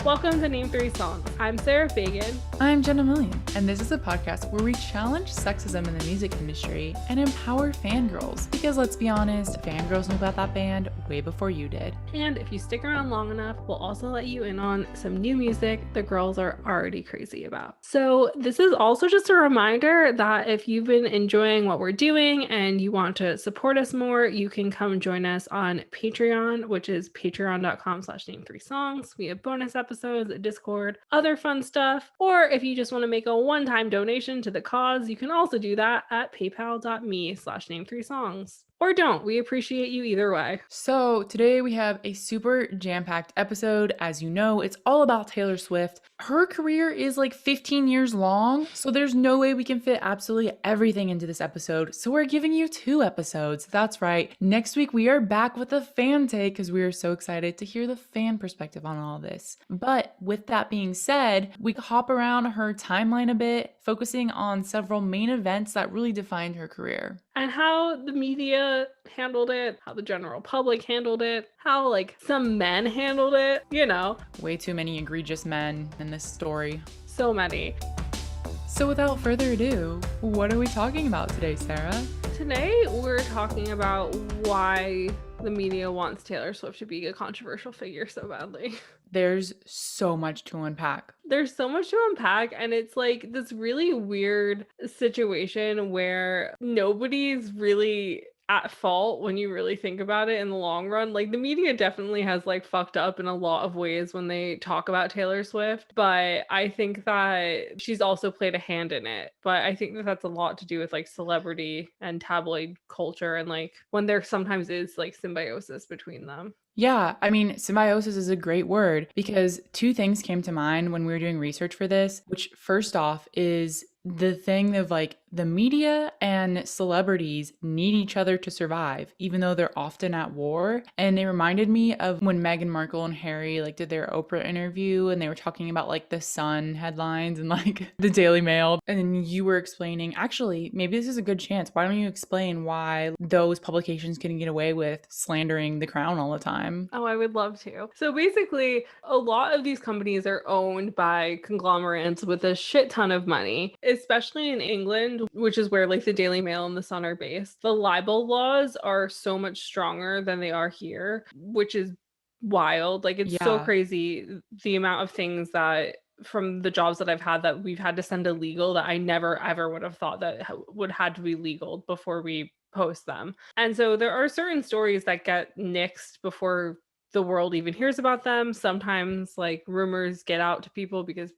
Welcome to Name 3 Songs. I'm Sarah Fagan. I'm Jenna Millian, and this is a podcast where we challenge sexism in the music industry and empower fangirls. Because let's be honest, fangirls knew about that band way before you did. And if you stick around long enough, we'll also let you in on some new music the girls are already crazy about. So this is also just a reminder that if you've been enjoying what we're doing and you want to support us more, you can come join us on Patreon, which is patreon.com/name3songs. We have bonus episodes, Discord, other fun stuff. Or if you just want to make a one-time donation to the cause, you can also do that at paypal.me/name3songs. Or don't. We appreciate you either way. So today we have a super jam-packed episode. As you know, it's all about Taylor Swift. Her career is like 15 years long, so there's no way we can fit absolutely everything into this episode. So we're giving you 2 episodes. That's right. Next week we are back with a fan take because we are so excited to hear the fan perspective on all this. But with that being said, we hop around her timeline a bit, focusing on several main events that really defined her career. And how the media handled it, how the general public handled it, how like some men handled it, you know. Way too many egregious men in this story. So many. So without further ado, what are we talking about today, Sarah? Today we're talking about why the media wants Taylor Swift to be a controversial figure so badly. There's so much to unpack. There's so much to unpack, and it's like this really weird situation where nobody's really at fault when you really think about it in the long run. Like the media definitely has like fucked up in a lot of ways when they talk about Taylor Swift, but I think that she's also played a hand in it. But I think that that's a lot to do with like celebrity and tabloid culture, and like when there sometimes is like symbiosis between them. Yeah, I mean, symbiosis is a great word because 2 things came to mind when we were doing research for this, which first off is the thing of like the media and celebrities need each other to survive, even though they're often at war. And it reminded me of when Meghan Markle and Harry like did their Oprah interview and they were talking about like the Sun headlines and like the Daily Mail. And you were explaining, actually, maybe this is a good chance. Why don't you explain why those publications can get away with slandering the crown all the time? Oh, I would love to. So basically, a lot of these companies are owned by conglomerates with a shit ton of money, especially in England, which is where like the Daily Mail and the Sun are based. The libel laws are so much stronger than they are here, which is wild. Like it's so Yeah. crazy the amount of things that from the jobs that I've had that we've had to send to legal that I never ever would have thought that would had to be legal before we post them. And so there are certain stories that get nixed before the world even hears about them. Sometimes like rumors get out to people because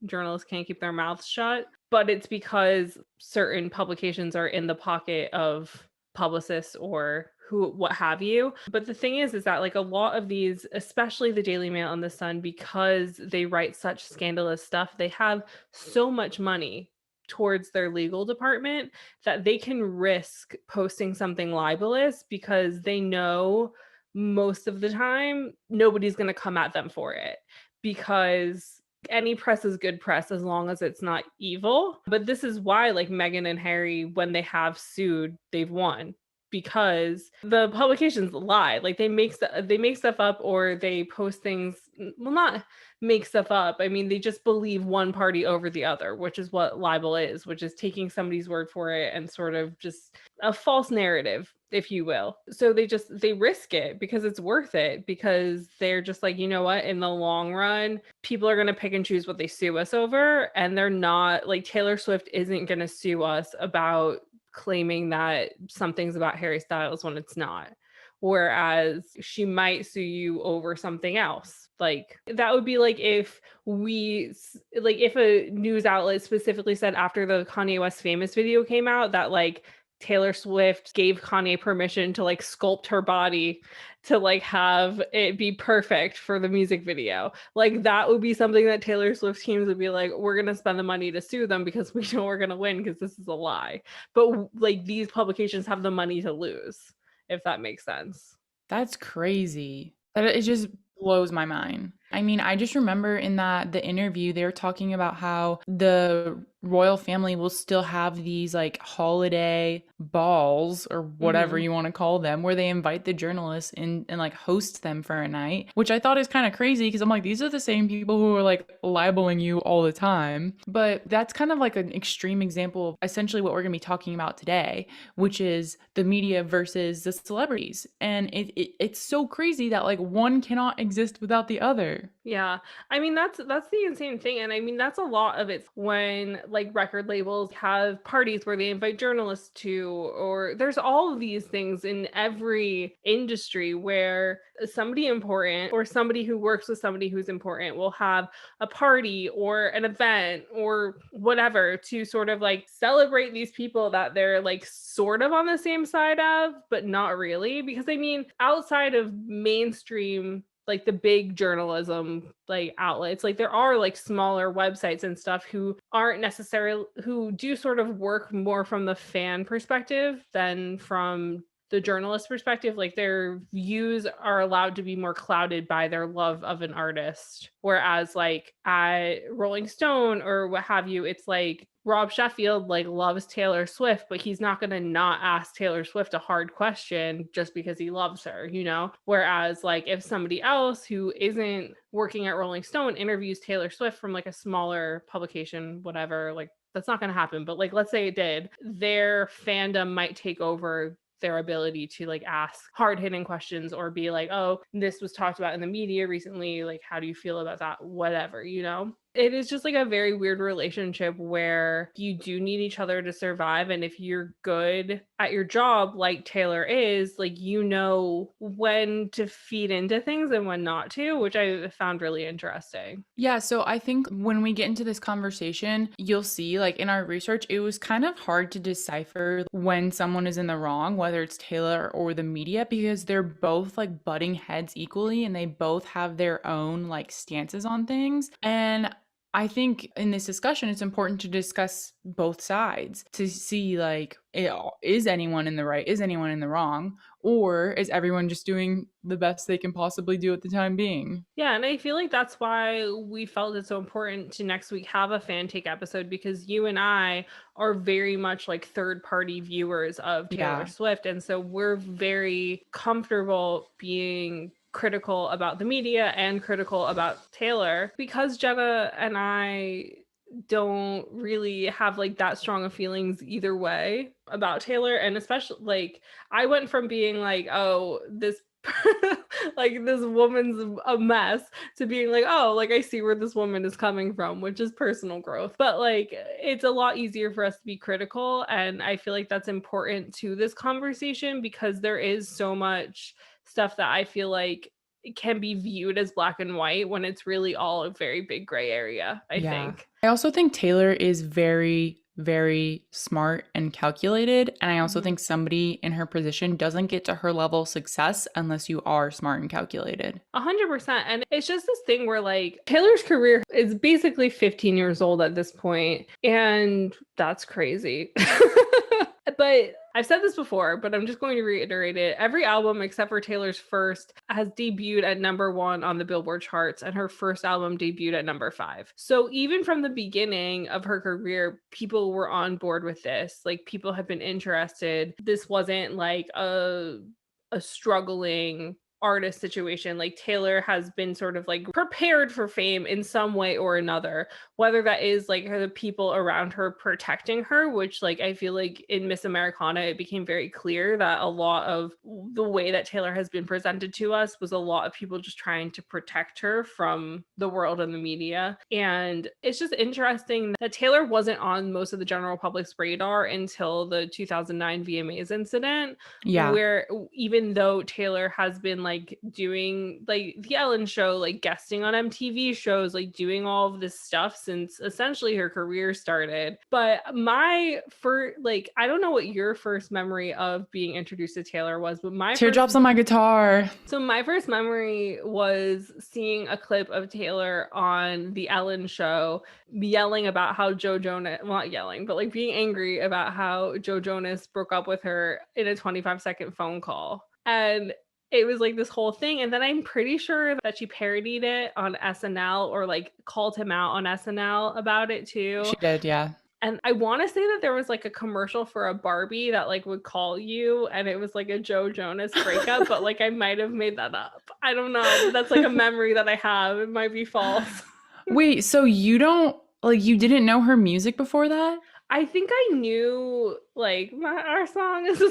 journalists can't keep their mouths shut, but it's because certain publications are in the pocket of publicists or who what have you. But the thing is that like a lot of these, especially the Daily Mail and the Sun, because they write such scandalous stuff, they have so much money towards their legal department that they can risk posting something libelous because they know most of the time nobody's going to come at them for it, because any press is good press as long as it's not evil. But this is why like Meghan and Harry, when they have sued, they've won, because the publications lie. Like they make stuff up, or they post things, well, not make stuff up. I mean, they just believe one party over the other, which is what libel is, which is taking somebody's word for it and sort of just a false narrative, if you will. So they risk it because it's worth it, because they're just like, you know what, in the long run, people are going to pick and choose what they sue us over. And they're not like, Taylor Swift isn't going to sue us about claiming that something's about Harry Styles when it's not. Whereas she might sue you over something else. Like that would be like if a news outlet specifically said after the Kanye West Famous video came out that like Taylor Swift gave Kanye permission to like sculpt her body to like have it be perfect for the music video. Like that would be something that Taylor Swift teams would be like, we're going to spend the money to sue them because we know we're going to win because this is a lie. But like these publications have the money to lose, if that makes sense. That's crazy. It just blows my mind. I mean, I just remember in the interview, they were talking about how the royal family will still have these like holiday balls or whatever Mhm. you want to call them where they invite the journalists in and like host them for a night, which I thought is kind of crazy because I'm like, these are the same people who are like libeling you all the time. But that's kind of like an extreme example of essentially what we're going to be talking about today, which is the media versus the celebrities. And it's so crazy that like one cannot exist without the other. Yeah. I mean, that's the insane thing. And I mean, that's a lot of it when like record labels have parties where they invite journalists to, or there's all of these things in every industry where somebody important or somebody who works with somebody who's important will have a party or an event or whatever to sort of like celebrate these people that they're like sort of on the same side of, but not really. Because I mean, outside of mainstream like the big journalism like outlets, like there are like smaller websites and stuff who aren't necessarily, who do sort of work more from the fan perspective than from the journalist perspective. Like their views are allowed to be more clouded by their love of an artist, whereas like at Rolling Stone or what have you, it's like Rob Sheffield like loves Taylor Swift, but he's not going to not ask Taylor Swift a hard question just because he loves her, you know? Whereas like if somebody else who isn't working at Rolling Stone interviews Taylor Swift from like a smaller publication, whatever, like that's not going to happen. But like let's say it did, their fandom might take over their ability to like ask hard hitting questions or be like, oh, this was talked about in the media recently, like how do you feel about that, whatever, you know? It is just like a very weird relationship where you do need each other to survive. And if you're good at your job, like Taylor is, like, you know when to feed into things and when not to, which I found really interesting. Yeah, so I think when we get into this conversation, you'll see, like in our research, it was kind of hard to decipher when someone is in the wrong, whether it's Taylor or the media, because they're both like butting heads equally and they both have their own like stances on things. And I think in this discussion, it's important to discuss both sides to see like, is anyone in the right? Is anyone in the wrong? Or is everyone just doing the best they can possibly do at the time being? Yeah, and I feel like that's why we felt it so important to next week have a fan take episode, because you and I are very much like third party viewers of Taylor Yeah. Swift. And so we're very comfortable being critical about the media and critical about Taylor because Jenna and I don't really have like that strong of feelings either way about Taylor. And especially like I went from being like, oh, this like this woman's a mess, to being like, oh, like I see where this woman is coming from, which is personal growth. But like it's a lot easier for us to be critical, and I feel like that's important to this conversation because there is so much stuff that I feel like it can be viewed as black and white when it's really all a very big gray area, I Yeah. think. I also think Taylor is very, very smart and calculated. And I also Mhm. think somebody in her position doesn't get to her level of success unless you are smart and calculated. 100%. And it's just this thing where like Taylor's career is basically 15 years old at this point, and that's crazy. But I've said this before, but I'm just going to reiterate it. Every album except for Taylor's first has debuted at #1 on the Billboard charts, and her first album debuted at #5. So even from the beginning of her career, people were on board with this. Like people have been interested. This wasn't like a struggling artist situation. Like Taylor has been sort of like prepared for fame in some way or another, whether that is like the people around her protecting her, which like I feel like in Miss Americana it became very clear that a lot of the way that Taylor has been presented to us was a lot of people just trying to protect her from the world and the media. And it's just interesting that Taylor wasn't on most of the general public's radar until the 2009 VMAs incident, Yeah. where even though Taylor has been like doing like the Ellen show, like guesting on MTV shows, like doing all of this stuff since essentially her career started. But my first, like, I don't know what your first memory of being introduced to Taylor was, but Teardrops on my guitar. my first memory was seeing a clip of Taylor on the Ellen show yelling about how Joe Jonas, well, not yelling, but like being angry about how Joe Jonas broke up with her in a 25-second phone call. And it was like this whole thing. And then I'm pretty sure that she parodied it on SNL or like called him out on SNL about it too. She did, yeah. And I want to say that there was like a commercial for a Barbie that like would call you, and it was like a Joe Jonas breakup, but like I might have made that up. I don't know. That's like a memory that I have. It might be false. Wait, so you didn't know her music before that? I think I knew like our song is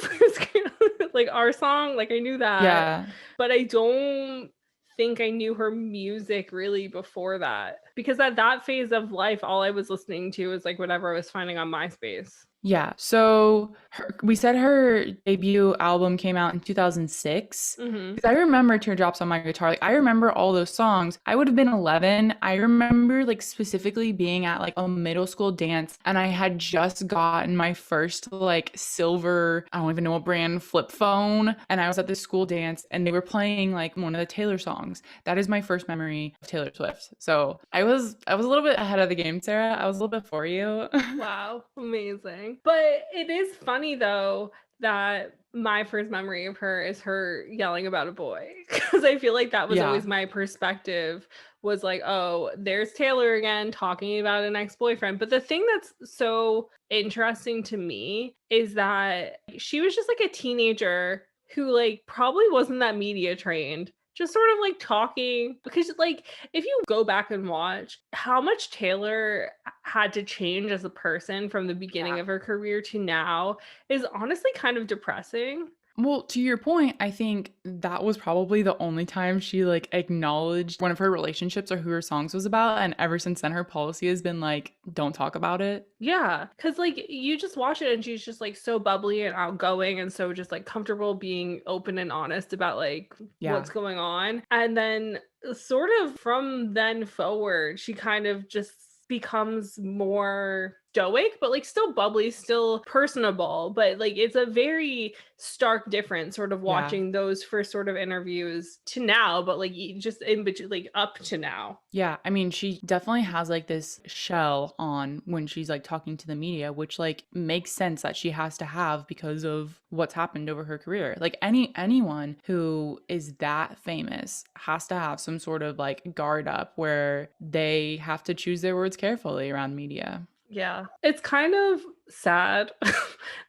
like our song, like I knew that, Yeah. but I don't think I knew her music really before that, because at that phase of life, all I was listening to was like whatever I was finding on MySpace. Yeah. So we said her debut album came out in 2006. Mm-hmm. Because I remember Teardrops on My Guitar. Like, I remember all those songs. I would have been 11. I remember like specifically being at like a middle school dance, and I had just gotten my first like silver, I don't even know what brand, flip phone. And I was at this school dance and they were playing like one of the Taylor songs. That is my first memory of Taylor Swift. So I was a little bit ahead of the game, Sarah. I was a little bit before you. Wow, amazing. But it is funny though that my first memory of her is her yelling about a boy, because I feel like that was Yeah. always my perspective, was like, oh, there's Taylor again talking about an ex-boyfriend. But the thing that's so interesting to me is that she was just like a teenager who like probably wasn't that media trained, just sort of like talking, because like if you go back and watch how much Taylor had to change as a person from the beginning Yeah. of her career to now is honestly kind of depressing. Well, to your point, I think that was probably the only time she like acknowledged one of her relationships or who her songs was about. And ever since then, her policy has been like, don't talk about it. Yeah, because like you just watch it and she's just like so bubbly and outgoing and so just like comfortable being open and honest about like Yeah. what's going on. And then sort of from then forward, she kind of just becomes more stoic, but like still bubbly, still personable. But like it's a very stark difference sort of Yeah. watching those first sort of interviews to now, but like just in between, like up to now. Yeah. I mean, she definitely has like this shell on when she's like talking to the media, which like makes sense that she has to have because of what's happened over her career. Like anyone who is that famous has to have some sort of like guard up where they have to choose their words carefully around media. Yeah. It's kind of sad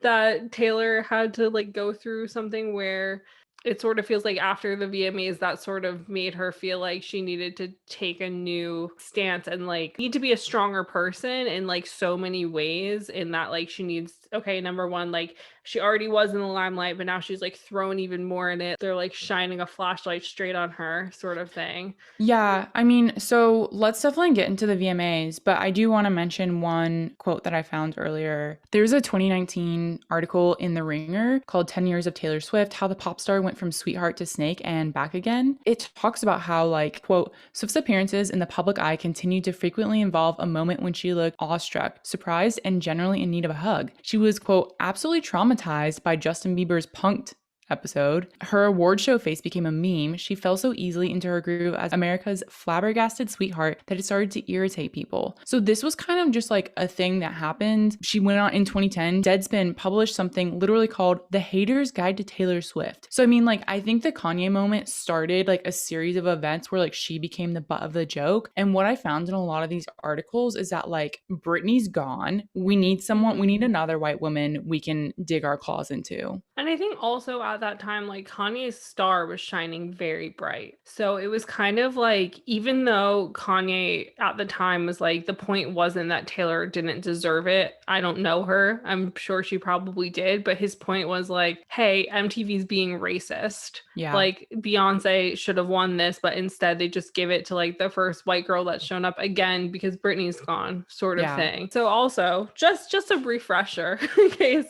that Taylor had to like go through something where it sort of feels like after the VMAs that sort of made her feel like she needed to take a new stance and like need to be a stronger person in like so many ways, in that like she needs, okay, number one, like she already was in the limelight, but now she's like thrown even more in it. They're like shining a flashlight straight on her, sort of thing. Yeah, I mean, so let's definitely get into the VMAs, but I do want to mention one quote that I found earlier. There's a 2019 article in The Ringer called 10 Years of Taylor Swift, How the Pop Star Went from Sweetheart to Snake and Back Again. It talks about how, like, quote, Swift's appearances in the public eye continued to frequently involve a moment when she looked awestruck, surprised, and generally in need of a hug. She was, quote, absolutely traumatized by Justin Bieber's Punk'd episode. Her award show face became a meme. She fell so easily into her groove as America's flabbergasted sweetheart that it started to irritate people. So this was kind of just like a thing that happened. She went on in 2010. Deadspin published something literally called The Hater's Guide to Taylor Swift. So I mean, like, I think the Kanye moment started like a series of events where like she became the butt of the joke. And what I found in a lot of these articles is that like Britney's gone. We need someone, we need another white woman we can dig our claws into. And I think also at that time, like Kanye's star was shining very bright. So it was kind of like, even though Kanye at the time was like, the point wasn't that Taylor didn't deserve it. I don't know her. I'm sure she probably did. But his point was like, hey, MTV's being racist. Yeah. Like Beyonce should have won this, but instead they just give it to like the first white girl that's shown up again because Britney's gone, sort of thing. So also just a refresher in case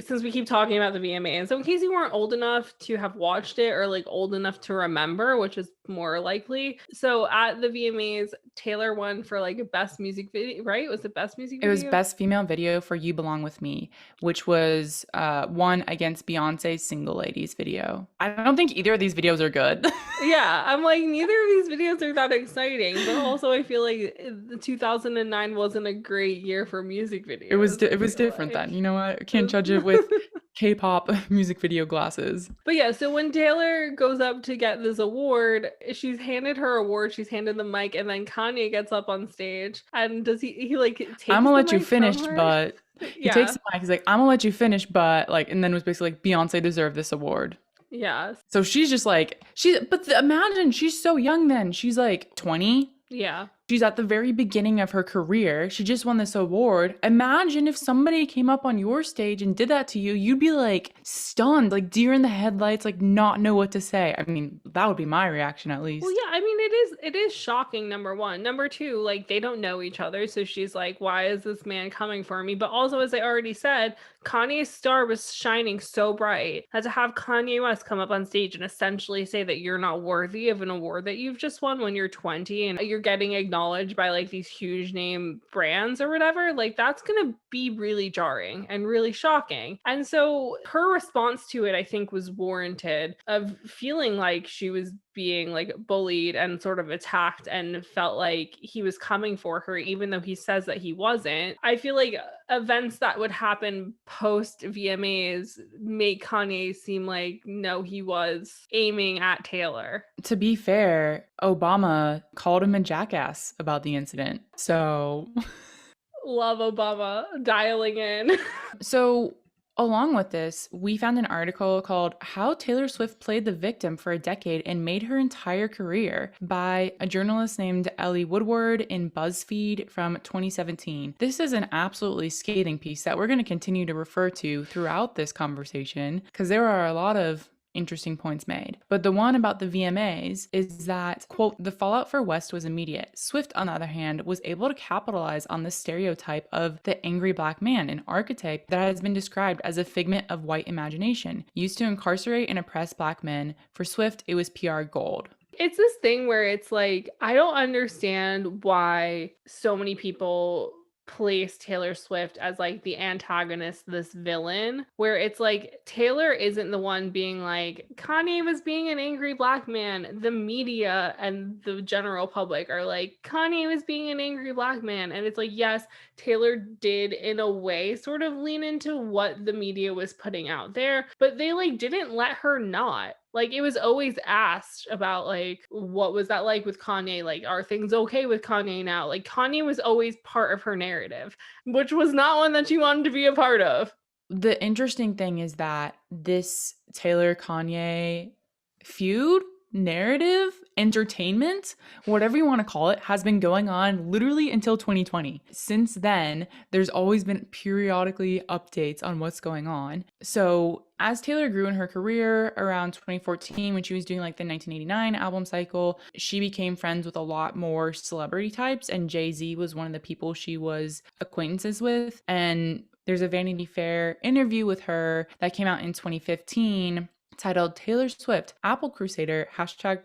since we keep talking about the VMAs. So in case you weren't old enough to have watched it or like old enough to remember, which is more likely. So at the VMAs, Taylor won for like a best music video, right? Was it best music video? It was best female video for You Belong With Me, which was won against Beyonce's Single Ladies video. I don't think either of these videos are good. Yeah, I'm like, neither of these videos are that exciting, but also I feel like 2009 wasn't a great year for music videos. It was different then. You know what? I can't judge it with K-pop music video glasses. But yeah, so when Taylor goes up to get this award, she's handed her award, she's handed the mic, and then Kanye gets up on stage and he like takes I'm gonna the let you mic from finish, her. but he takes Yeah. the mic. He's like, I'm gonna let you finish, but like, and then was basically like, Beyonce deserved this award. Yeah. So she's just like, imagine she's so young then. She's like 20. Yeah. She's at the very beginning of her career. She just won this award. Imagine if somebody came up on your stage and did that to you. You'd be like stunned, like deer in the headlights, like not know what to say. I mean, that would be my reaction at least. Well, yeah, I mean it is shocking, number one. Number two, like they don't know each other, so she's like, why is this man coming for me? But also, as I already said, Kanye's star was shining so bright that to have Kanye West come up on stage and essentially say that you're not worthy of an award that you've just won when you're 20 and you're getting acknowledged by like these huge name brands or whatever, like that's gonna be really jarring and really shocking. And so her response to it, I think, was warranted, of feeling like she was being like bullied and sort of attacked and felt like he was coming for her even though he says that he wasn't. I feel like events that would happen post VMAs make Kanye seem like no, he was aiming at Taylor. To be fair, Obama called him a jackass about the incident. So Love Obama dialing in. So along with this, we found an article called How Taylor Swift Played the Victim for a Decade and Made Her Entire Career by a journalist named Ellie Woodward in BuzzFeed from 2017. This is an absolutely scathing piece that we're going to continue to refer to throughout this conversation because there are a lot of interesting points made. But the one about the VMAs is that, quote, the fallout for West was immediate. Swift, on the other hand, was able to capitalize on the stereotype of the angry black man, an archetype that has been described as a figment of white imagination, used to incarcerate and oppress black men. For Swift, it was PR gold. It's this thing where it's like, I don't understand why so many people place Taylor Swift as like the antagonist, this villain, where it's like Taylor isn't the one being like, Kanye was being an angry black man. The media and the general public are like, Kanye was being an angry black man. And it's like, yes, Taylor did in a way sort of lean into what the media was putting out there, but they like didn't let her not. Like it was always asked about like, what was that like with Kanye? Like, are things okay with Kanye now? Like Kanye was always part of her narrative, which was not one that she wanted to be a part of. The interesting thing is that this Taylor Kanye feud, narrative, entertainment, whatever you want to call it, has been going on literally until 2020. Since then, there's always been periodically updates on what's going on. So as Taylor grew in her career around 2014, when she was doing like the 1989 album cycle, she became friends with a lot more celebrity types, and Jay-Z was one of the people she was acquaintances with. And there's a Vanity Fair interview with her that came out in 2015 titled Taylor Swift, Apple Crusader,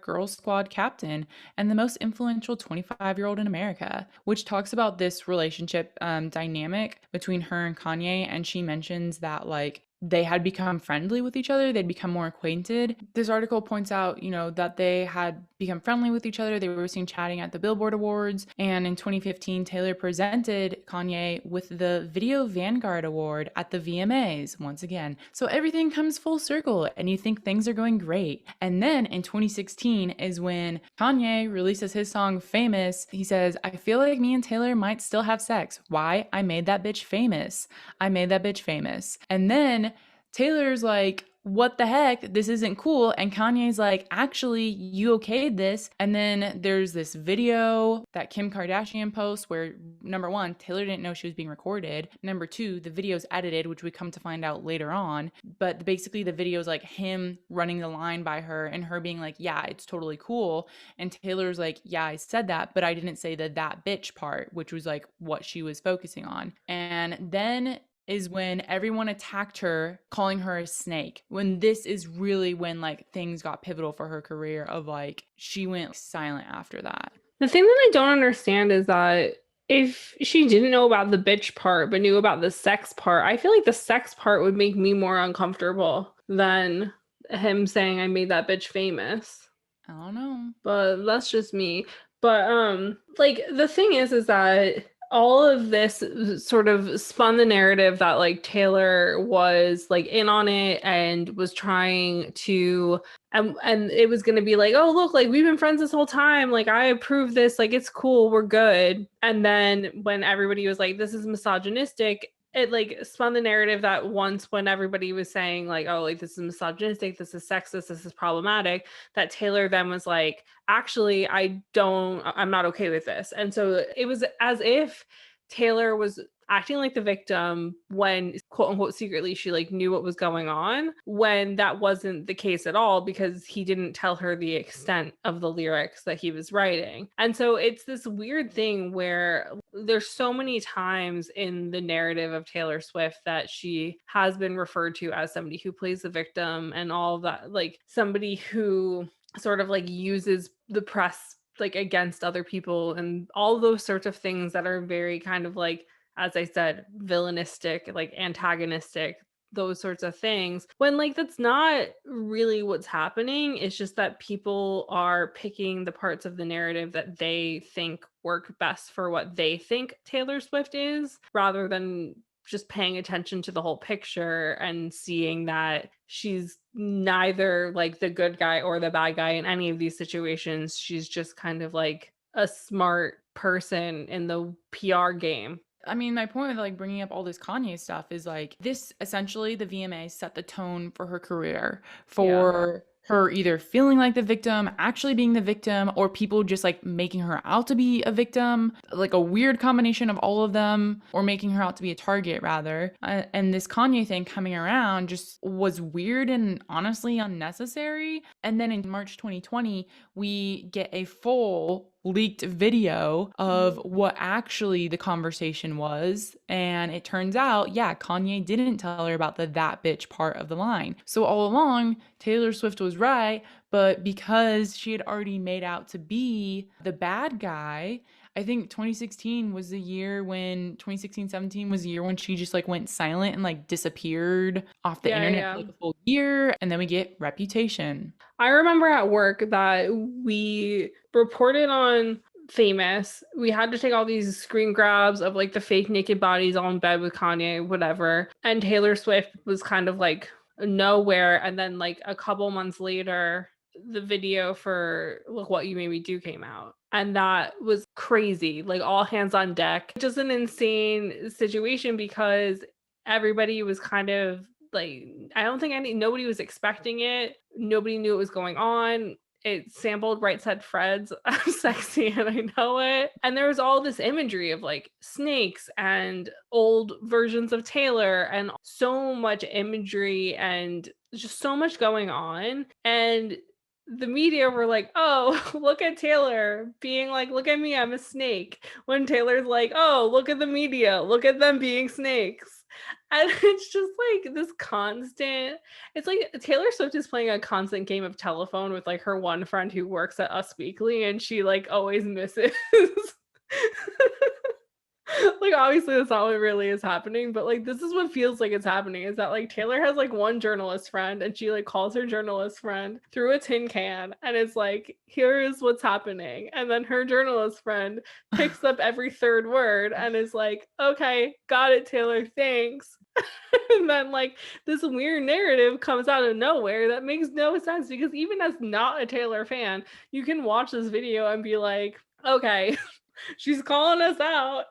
#Girl Squad Captain, and the most influential 25-year-old in America, which talks about this relationship dynamic between her and Kanye. And she mentions that like they had become friendly with each other. They'd become more acquainted. This article points out, that they had become friendly with each other. They were seen chatting at the Billboard Awards. And in 2015, Taylor presented Kanye with the Video Vanguard Award at the VMAs once again. So everything comes full circle and you think things are going great. And then in 2016 is when Kanye releases his song Famous. He says, I feel like me and Taylor might still have sex. Why? I made that bitch famous. I made that bitch famous. And then Taylor's like, what the heck? This isn't cool. And Kanye's like, actually, you okayed this. And then there's this video that Kim Kardashian posts where, number one, Taylor didn't know she was being recorded. Number two, the video's edited, which we come to find out later on. But basically the video's like him running the line by her and her being like, yeah, it's totally cool. And Taylor's like, yeah, I said that, but I didn't say the that bitch part, which was like what she was focusing on. And then is when everyone attacked her, calling her a snake. When this is really when like things got pivotal for her career of like, she went silent after that. The thing that I don't understand is that if she didn't know about the bitch part, but knew about the sex part, I feel like the sex part would make me more uncomfortable than him saying I made that bitch famous. I don't know. But that's just me. But like the thing is that all of this sort of spun the narrative that like Taylor was like in on it and was trying to and it was going to be like, oh look, like we've been friends this whole time, like I approve this, like it's cool, we're good. And then when everybody was like this is misogynistic, it like spun the narrative that once when everybody was saying like, oh, like this is misogynistic, this is sexist, this is problematic, that Taylor then was like, actually, I'm not okay with this. And so it was as if Taylor was acting like the victim when quote unquote secretly she like knew what was going on, when that wasn't the case at all, because he didn't tell her the extent of the lyrics that he was writing. And so it's this weird thing where there's so many times in the narrative of Taylor Swift that she has been referred to as somebody who plays the victim and all of that, like somebody who sort of like uses the press like against other people and all those sorts of things that are very kind of like, as I said, villainistic, like antagonistic, those sorts of things. When like that's not really what's happening. It's just that people are picking the parts of the narrative that they think work best for what they think Taylor Swift is, rather than just paying attention to the whole picture and seeing that she's neither like the good guy or the bad guy in any of these situations. She's just kind of like a smart person in the PR game. I mean, my point with like bringing up all this Kanye stuff is like this essentially the VMA set the tone for her career, Yeah. for her either feeling like the victim, actually being the victim, or people just like making her out to be a victim, like a weird combination of all of them, or making her out to be a target rather. And this Kanye thing coming around just was weird and honestly unnecessary. And then in March 2020, we get a full leaked video of what actually the conversation was. And it turns out, yeah, Kanye didn't tell her about the that bitch part of the line. So all along, Taylor Swift was right, but because she had already made out to be the bad guy, I think 2016 was the year when 2016-17 was the year when she just like went silent and like disappeared off the internet for Yeah. like a full year. And then we get Reputation. I remember at work that we reported on Famous. We had to take all these screen grabs of like the fake naked bodies all in bed with Kanye, whatever. And Taylor Swift was kind of like nowhere. And then like a couple months later, the video for Look What You Made Me Do came out. And that was crazy, like all hands on deck. Just an insane situation because everybody was kind of like, I don't think nobody was expecting it. Nobody knew what was going on. It sampled Right Said Fred's I'm Sexy and I Know It. And there was all this imagery of like snakes and old versions of Taylor and so much imagery and just so much going on. And the media were like, oh, look at Taylor being like, look at me, I'm a snake. When Taylor's like, oh, look at the media, look at them being snakes. And it's just like this constant, it's like Taylor Swift is playing a constant game of telephone with like her one friend who works at Us Weekly, and she like always misses. Like obviously that's not what really is happening, but like this is what feels like it's happening, is that like Taylor has like one journalist friend and she like calls her journalist friend through a tin can and is like, here is what's happening, and then her journalist friend picks up every third word and is like, okay, got it, Taylor, thanks. And then like this weird narrative comes out of nowhere that makes no sense, because even as not a Taylor fan, you can watch this video and be like, okay, she's calling us out.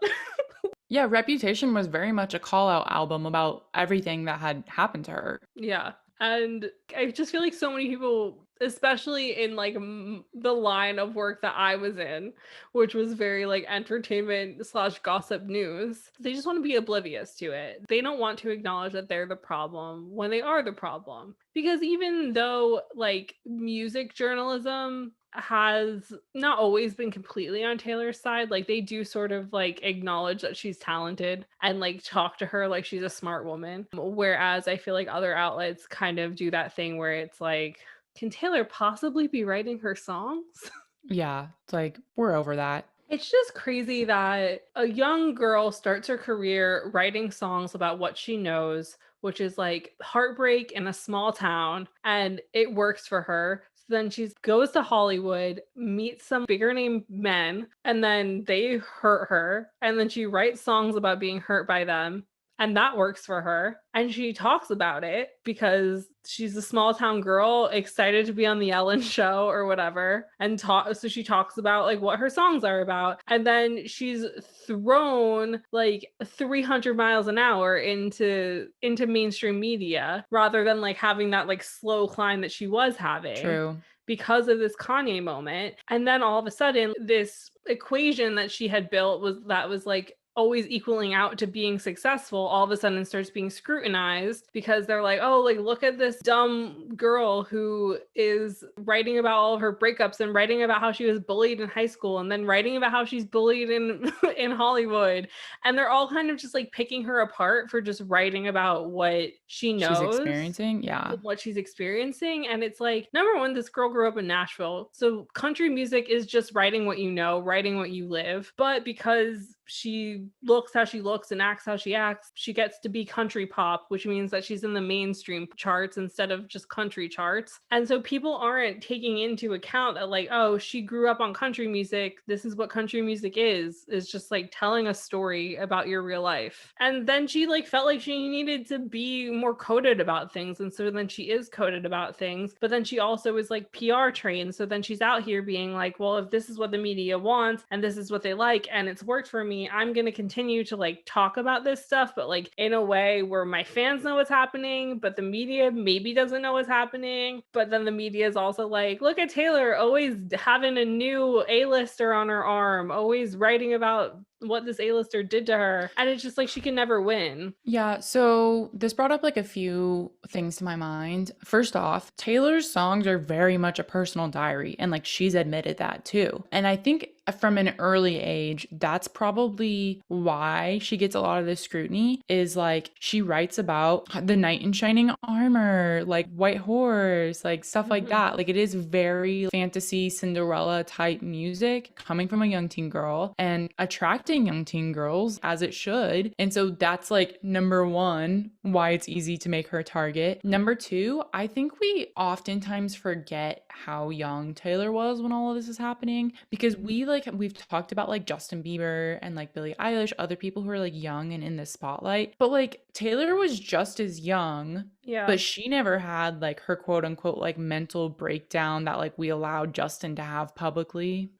Yeah, Reputation was very much a call out album about everything that had happened to her. Yeah. And I just feel like so many people, especially in like the line of work that I was in, which was very like entertainment slash gossip news, they just want to be oblivious to it. They don't want to acknowledge that they're the problem when they are the problem. Because even though like music journalism has not always been completely on Taylor's side, like they do sort of like acknowledge that she's talented and like talk to her like she's a smart woman, whereas I feel like other outlets kind of do that thing where it's like, can Taylor possibly be writing her songs? Yeah, it's like we're over that. It's just crazy that a young girl starts her career writing songs about what she knows, which is like heartbreak in a small town, and it works for her. Then she goes to Hollywood, meets some bigger name men, and then they hurt her. And then she writes songs about being hurt by them. And that works for her. And she talks about it because she's a small town girl excited to be on the Ellen show or whatever. And so she talks about like what her songs are about. And then she's thrown like 300 miles an hour into mainstream media rather than like having that like slow climb that she was having. True. Because of this Kanye moment. And then all of a sudden, this equation that she had built was like always equaling out to being successful, all of a sudden starts being scrutinized because they're like, oh, like look at this dumb girl who is writing about all of her breakups and writing about how she was bullied in high school and then writing about how she's bullied in in Hollywood. And they're all kind of just like picking her apart for just writing about what she knows. She's experiencing, yeah. What she's experiencing. And it's like, number one, this girl grew up in Nashville. So country music is just writing what you know, writing what you live. But because she looks how she looks and acts how she acts, she gets to be country pop, which means that she's in the mainstream charts instead of just country charts. And so people aren't taking into account that like, oh, she grew up on country music. This is what country music is just like telling a story about your real life. And then she like felt like she needed to be more coded about things. And so then she is coded about things, but then she also is like PR trained. So then she's out here being like, well, if this is what the media wants and this is what they like and it's worked for me, I'm going to continue to like talk about this stuff, but like in a way where my fans know what's happening, but the media maybe doesn't know what's happening. But then the media is also like, look at Taylor always having a new A-lister on her arm, always writing about what this A-lister did to her. And it's just like she can never win. Yeah, so this brought up like a few things to my mind. First off, Taylor's songs are very much a personal diary, and like she's admitted that too. And I think from an early age, that's probably why she gets a lot of this scrutiny, is like she writes about the knight in shining armor, like white horse, like stuff like that. Like it is very fantasy Cinderella type music coming from a young teen girl and attracting young teen girls as it should. And so that's like number one, why it's easy to make her a target. Number two, I think we oftentimes forget how young Taylor was when all of this is happening, because we've talked about like Justin Bieber and like Billie Eilish, other people who are like young and in the spotlight, but like Taylor was just as young. Yeah. But she never had like her quote unquote like mental breakdown that like we allowed Justin to have publicly.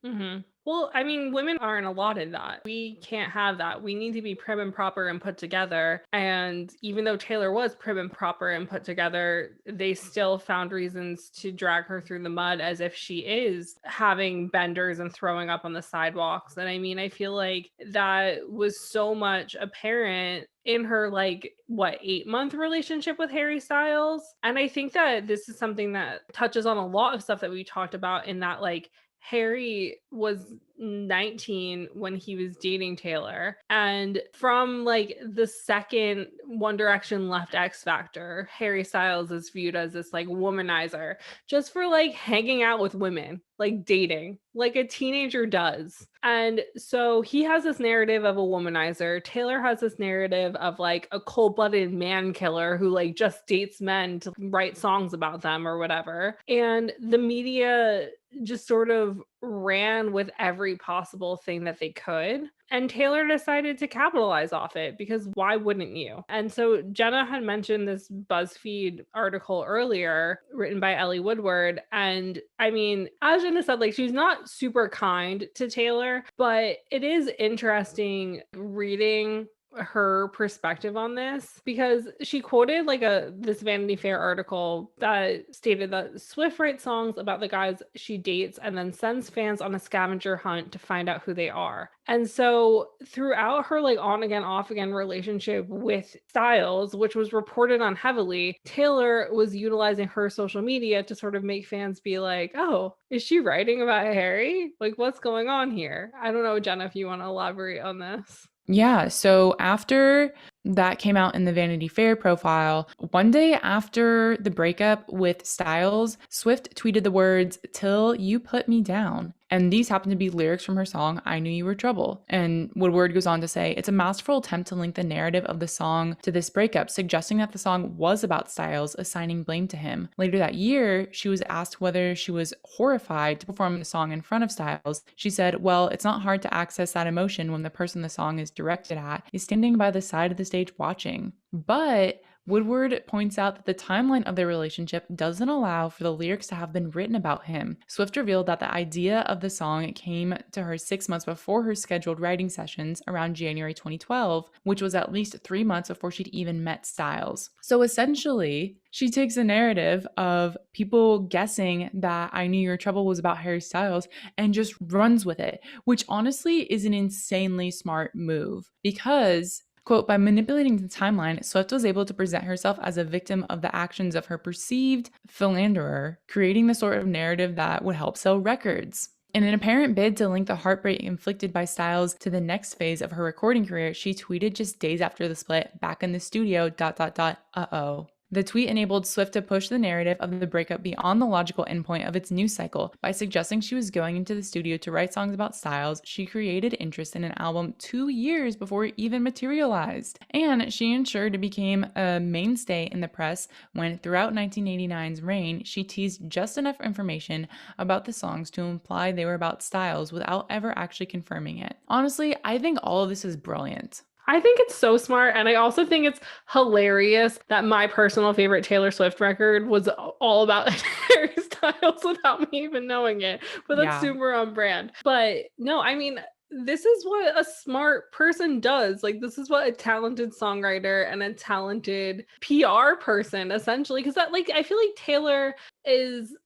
Well, I mean, women aren't allotted that. We can't have that. We need to be prim and proper and put together. And even though Taylor was prim and proper and put together, they still found reasons to drag her through the mud as if she is having benders and throwing up on the sidewalks. And I mean, I feel like that was so much apparent in her like 8-month relationship with Harry Styles. And I think that this is something that touches on a lot of stuff that we talked about, in that like Harry was 19 when he was dating Taylor. And from like the second One Direction left X Factor, Harry Styles is viewed as this like womanizer just for like hanging out with women, like dating, like a teenager does. And so he has this narrative of a womanizer. Taylor has this narrative of like a cold-blooded man killer who like just dates men to write songs about them or whatever. And the media just sort of ran with every possible thing that they could. And Taylor decided to capitalize off it, because why wouldn't you? And so Jenna had mentioned this BuzzFeed article earlier written by Ellie Woodward. And I mean, as Jenna said, like she's not super kind to Taylor, but it is interesting reading her perspective on this, because she quoted like this Vanity Fair article that stated that Swift writes songs about the guys she dates and then sends fans on a scavenger hunt to find out who they are. And so throughout her like on again off again relationship with Styles, which was reported on heavily, Taylor was utilizing her social media to sort of make fans be like, oh, is she writing about Harry? Like, what's going on here? I don't know, Jenna, if you want to elaborate on this. Yeah, so after that came out in the Vanity Fair profile, one day after the breakup with Styles, Swift tweeted the words, "Till you put me down." And these happen to be lyrics from her song, I Knew You Were Trouble. And Woodward goes on to say, it's a masterful attempt to link the narrative of the song to this breakup, suggesting that the song was about Styles, assigning blame to him. Later that year, she was asked whether she was horrified to perform the song in front of Styles. She said, well, it's not hard to access that emotion when the person the song is directed at is standing by the side of the stage watching. But Woodward points out that the timeline of their relationship doesn't allow for the lyrics to have been written about him. Swift revealed that the idea of the song came to her 6 months before her scheduled writing sessions around January 2012, which was at least 3 months before she'd even met Styles. So essentially, she takes a narrative of people guessing that I Knew Your Trouble was about Harry Styles and just runs with it, which honestly is an insanely smart move because, quote, by manipulating the timeline, Swift was able to present herself as a victim of the actions of her perceived philanderer, creating the sort of narrative that would help sell records. In an apparent bid to link the heartbreak inflicted by Styles to the next phase of her recording career, she tweeted just days after the split, back in the studio, ... uh-oh. The tweet enabled Swift to push the narrative of the breakup beyond the logical endpoint of its news cycle. By suggesting she was going into the studio to write songs about Styles, she created interest in an album 2 years before it even materialized. And she ensured it became a mainstay in the press when, throughout 1989's reign, she teased just enough information about the songs to imply they were about Styles without ever actually confirming it. Honestly, I think all of this is brilliant. I think it's so smart. And I also think it's hilarious that my personal favorite Taylor Swift record was all about Harry Styles without me even knowing it. But that's super on brand. But no, I mean, this is what a smart person does. Like, this is what a talented songwriter and a talented PR person essentially, because that, like, I feel like Taylor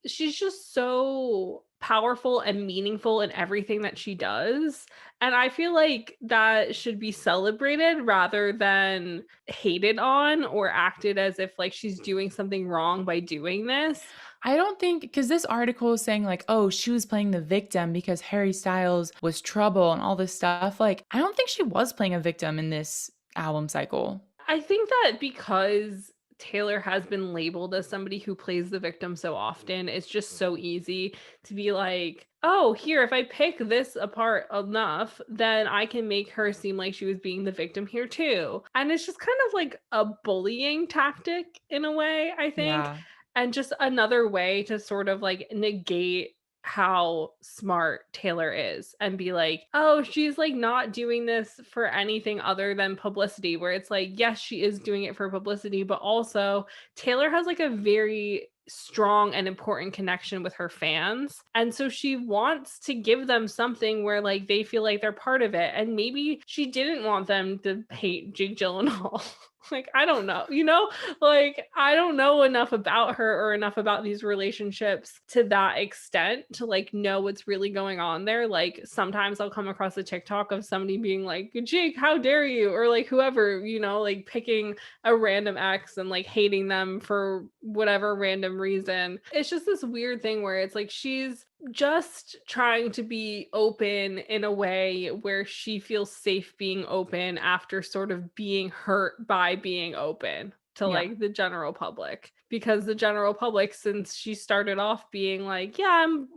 she's just so powerful and meaningful in everything that she does. And I feel like that should be celebrated rather than hated on or acted as if like she's doing something wrong by doing this. I don't think, because this article is saying like, oh, she was playing the victim because Harry Styles was trouble and all this stuff. Like, I don't think she was playing a victim in this album cycle. I think that because Taylor has been labeled as somebody who plays the victim so often, it's just so easy to be like, oh, here, if I pick this apart enough, then I can make her seem like she was being the victim here too. And it's just kind of like a bullying tactic in a way, I think. Yeah. And just another way to sort of like negate how smart Taylor is and be like, oh, she's like not doing this for anything other than publicity, where it's like, yes, she is doing it for publicity, but also Taylor has like a very strong and important connection with her fans. And so she wants to give them something where like they feel like they're part of it. And maybe she didn't want them to hate Jake Gyllenhaal. Like, I don't know, like, I don't know enough about her or enough about these relationships to that extent to like know what's really going on there. Like, sometimes I'll come across a TikTok of somebody being like, Jake, how dare you? Or like whoever, like picking a random ex and like hating them for whatever random reason. It's just this weird thing where it's like she's just trying to be open in a way where she feels safe being open after sort of being hurt by being open to like the general public, because the general public, since she started off being like, yeah, I'm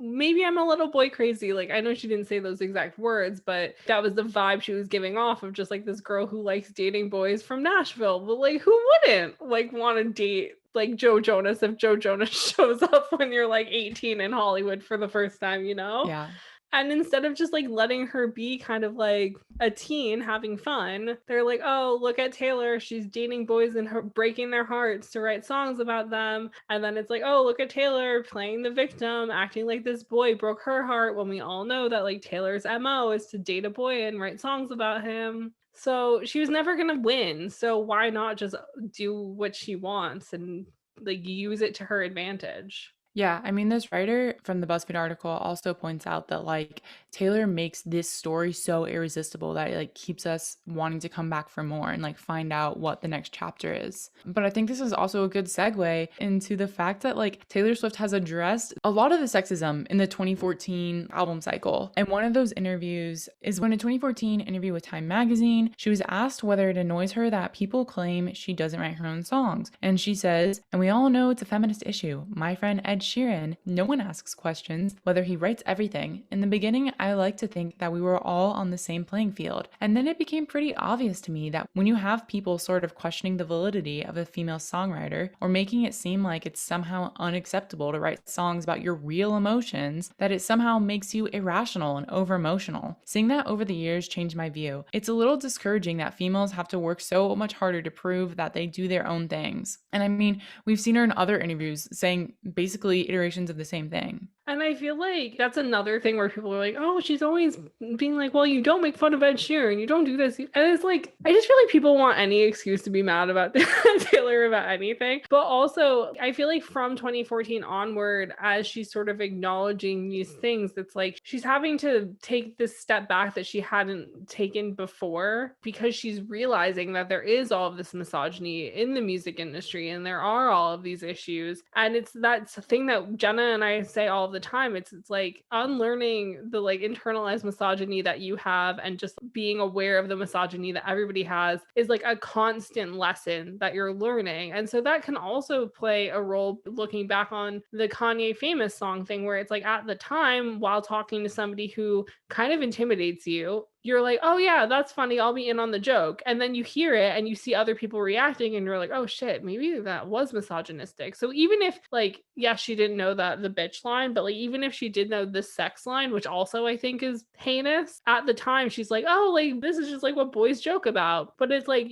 a little boy crazy, like I know she didn't say those exact words, but that was the vibe she was giving off of, just like this girl who likes dating boys from Nashville. But like, who wouldn't like want to date like Joe Jonas if Joe Jonas shows up when you're like 18 in Hollywood for the first time, Yeah. And instead of just like letting her be kind of like a teen having fun, they're like, oh, look at Taylor. She's dating boys and breaking their hearts to write songs about them. And then it's like, oh, look at Taylor playing the victim, acting like this boy broke her heart, when we all know that like Taylor's MO is to date a boy and write songs about him. So she was never going to win. So why not just do what she wants and like use it to her advantage? Yeah, I mean, this writer from the BuzzFeed article also points out that like Taylor makes this story so irresistible that it like keeps us wanting to come back for more and like find out what the next chapter is. But I think this is also a good segue into the fact that like Taylor Swift has addressed a lot of the sexism in the 2014 album cycle. And one of those interviews is when a 2014 interview with Time magazine, she was asked whether it annoys her that people claim she doesn't write her own songs. And she says, and we all know it's a feminist issue. My friend Ed Sheeran, no one asks questions, whether he writes everything. In the beginning, I like to think that we were all on the same playing field. And then it became pretty obvious to me that when you have people sort of questioning the validity of a female songwriter or making it seem like it's somehow unacceptable to write songs about your real emotions, that it somehow makes you irrational and over emotional. Seeing that over the years changed my view. It's a little discouraging that females have to work so much harder to prove that they do their own things. And I mean, we've seen her in other interviews saying basically iterations of the same thing. And I feel like that's another thing where people are like, oh, she's always being like, well, you don't make fun of Ed Sheeran, you don't do this. And it's like, I just feel like people want any excuse to be mad about Taylor about anything. But also, I feel like from 2014 onward, as she's sort of acknowledging these things, it's like she's having to take this step back that she hadn't taken before because she's realizing that there is all of this misogyny in the music industry and there are all of these issues. And it's that thing that Jenna and I say all the time. It's like unlearning the like internalized misogyny that you have and just being aware of the misogyny that everybody has is like a constant lesson that you're learning. And so that can also play a role looking back on the Kanye famous song thing, where it's like at the time, while talking to somebody who kind of intimidates you, you're like, oh yeah, that's funny, I'll be in on the joke. And then you hear it and you see other people reacting and you're like, oh shit, maybe that was misogynistic. So even if like, yes, she didn't know that the bitch line, but like even if she did know the sex line, which also I think is heinous, at the time she's like, oh, like this is just like what boys joke about. But it's like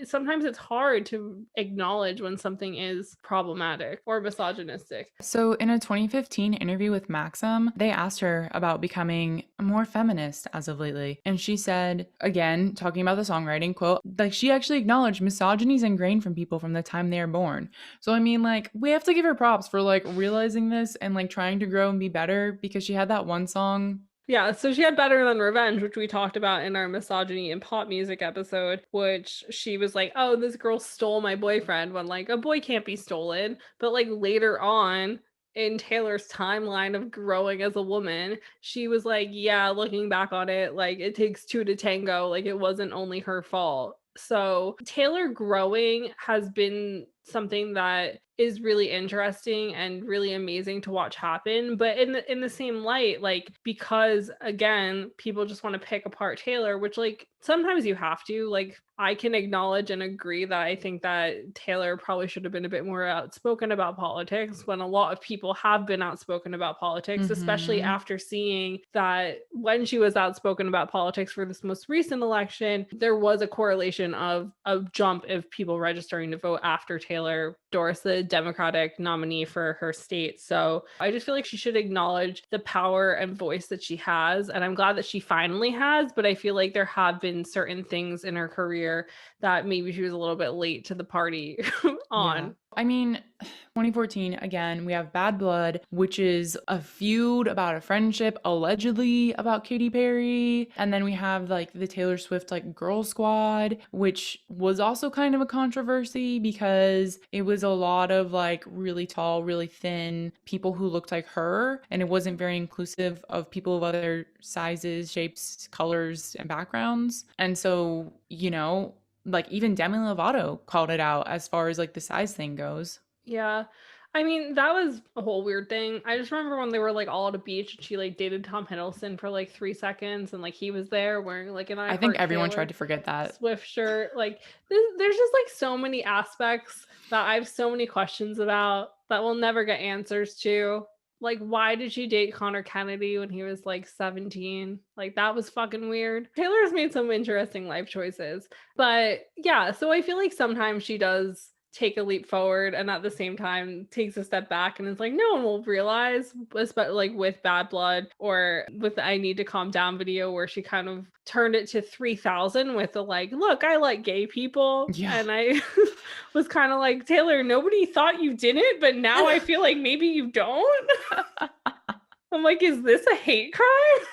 sometimes it's hard to acknowledge when something is problematic or misogynistic. So in a 2015 interview with Maxim, they asked her about becoming more feminist as of lately. And she said, again, talking about the songwriting quote, like she actually acknowledged misogyny is ingrained from people from the time they are born. So I mean, like, we have to give her props for like realizing this and like trying to grow and be better, because she had that one song. Yeah, so she had Better Than Revenge, which we talked about in our misogyny and pop music episode, which she was like, oh, this girl stole my boyfriend, when like a boy can't be stolen. But like later on in Taylor's timeline of growing as a woman, she was like, yeah, looking back on it, like it takes two to tango, like it wasn't only her fault. So Taylor growing has been something that is really interesting and really amazing to watch happen. But in the same light, like, because again, people just want to pick apart Taylor, which like sometimes you have to. Like, I can acknowledge and agree that I think that Taylor probably should have been a bit more outspoken about politics, when a lot of people have been outspoken about politics, especially after seeing that when she was outspoken about politics for this most recent election, there was a correlation of a jump of people registering to vote after Taylor endorsed the Democratic nominee for her state. So I just feel like she should acknowledge the power and voice that she has. And I'm glad that she finally has, but I feel like there have been certain things in her career that maybe she was a little bit late to the party on. Yeah. I mean, 2014, again, we have Bad Blood, which is a feud about a friendship, allegedly about Katy Perry. And then we have like the Taylor Swift like Girl Squad, which was also kind of a controversy because it was a lot of like really tall, really thin people who looked like her. And it wasn't very inclusive of people of other sizes, shapes, colors, and backgrounds. And so, you know, like even Demi Lovato called it out as far as like the size thing goes. Yeah. I mean, that was a whole weird thing. I just remember when they were like all at a beach and she like dated Tom Hiddleston for like 3 seconds and like he was there wearing like an I think everyone Taylor tried to forget that Swift shirt. Like there's just like so many aspects that I have so many questions about that we'll never get answers to. Like, why did she date Connor Kennedy when he was like 17? Like, that was fucking weird. Taylor's made some interesting life choices. But yeah, so I feel like sometimes she does take a leap forward and at the same time takes a step back, and it's like no one will realize, especially like with Bad Blood or with the I Need to Calm Down video, where she kind of turned it to 3000 with the like, look, I like gay people. Yeah. And I was kind of like, Taylor, nobody thought you didn't, but now I feel like maybe you don't. I'm like, is this a hate crime?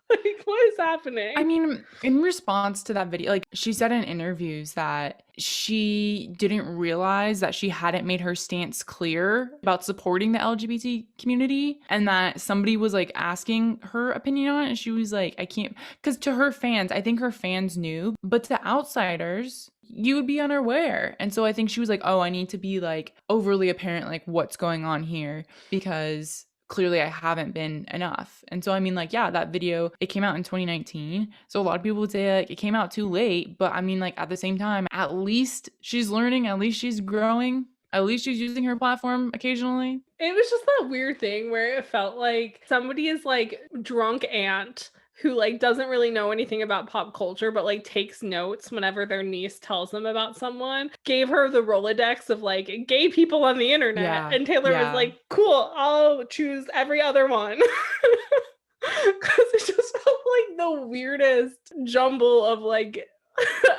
Like, Like, what is happening? I mean, in response to that video, like she said in interviews that she didn't realize that she hadn't made her stance clear about supporting the LGBT community, and that somebody was like asking her opinion on it. And she was like, I can't, because to her fans, I think her fans knew, but to outsiders, you would be unaware. And so I think she was like, oh, I need to be like overly apparent, like what's going on here, because clearly I haven't been enough. And so I mean, like, yeah, that video, it came out in 2019, so a lot of people would say like it came out too late, but I mean, like, at the same time, at least she's learning, at least she's growing, at least she's using her platform occasionally. It was just that weird thing where it felt like somebody is like drunk aunt who like doesn't really know anything about pop culture, but like takes notes whenever their niece tells them about someone, gave her the Rolodex of like gay people on the internet. Yeah, And Taylor was yeah. like, cool, I'll choose every other one. Because it just felt like the weirdest jumble of like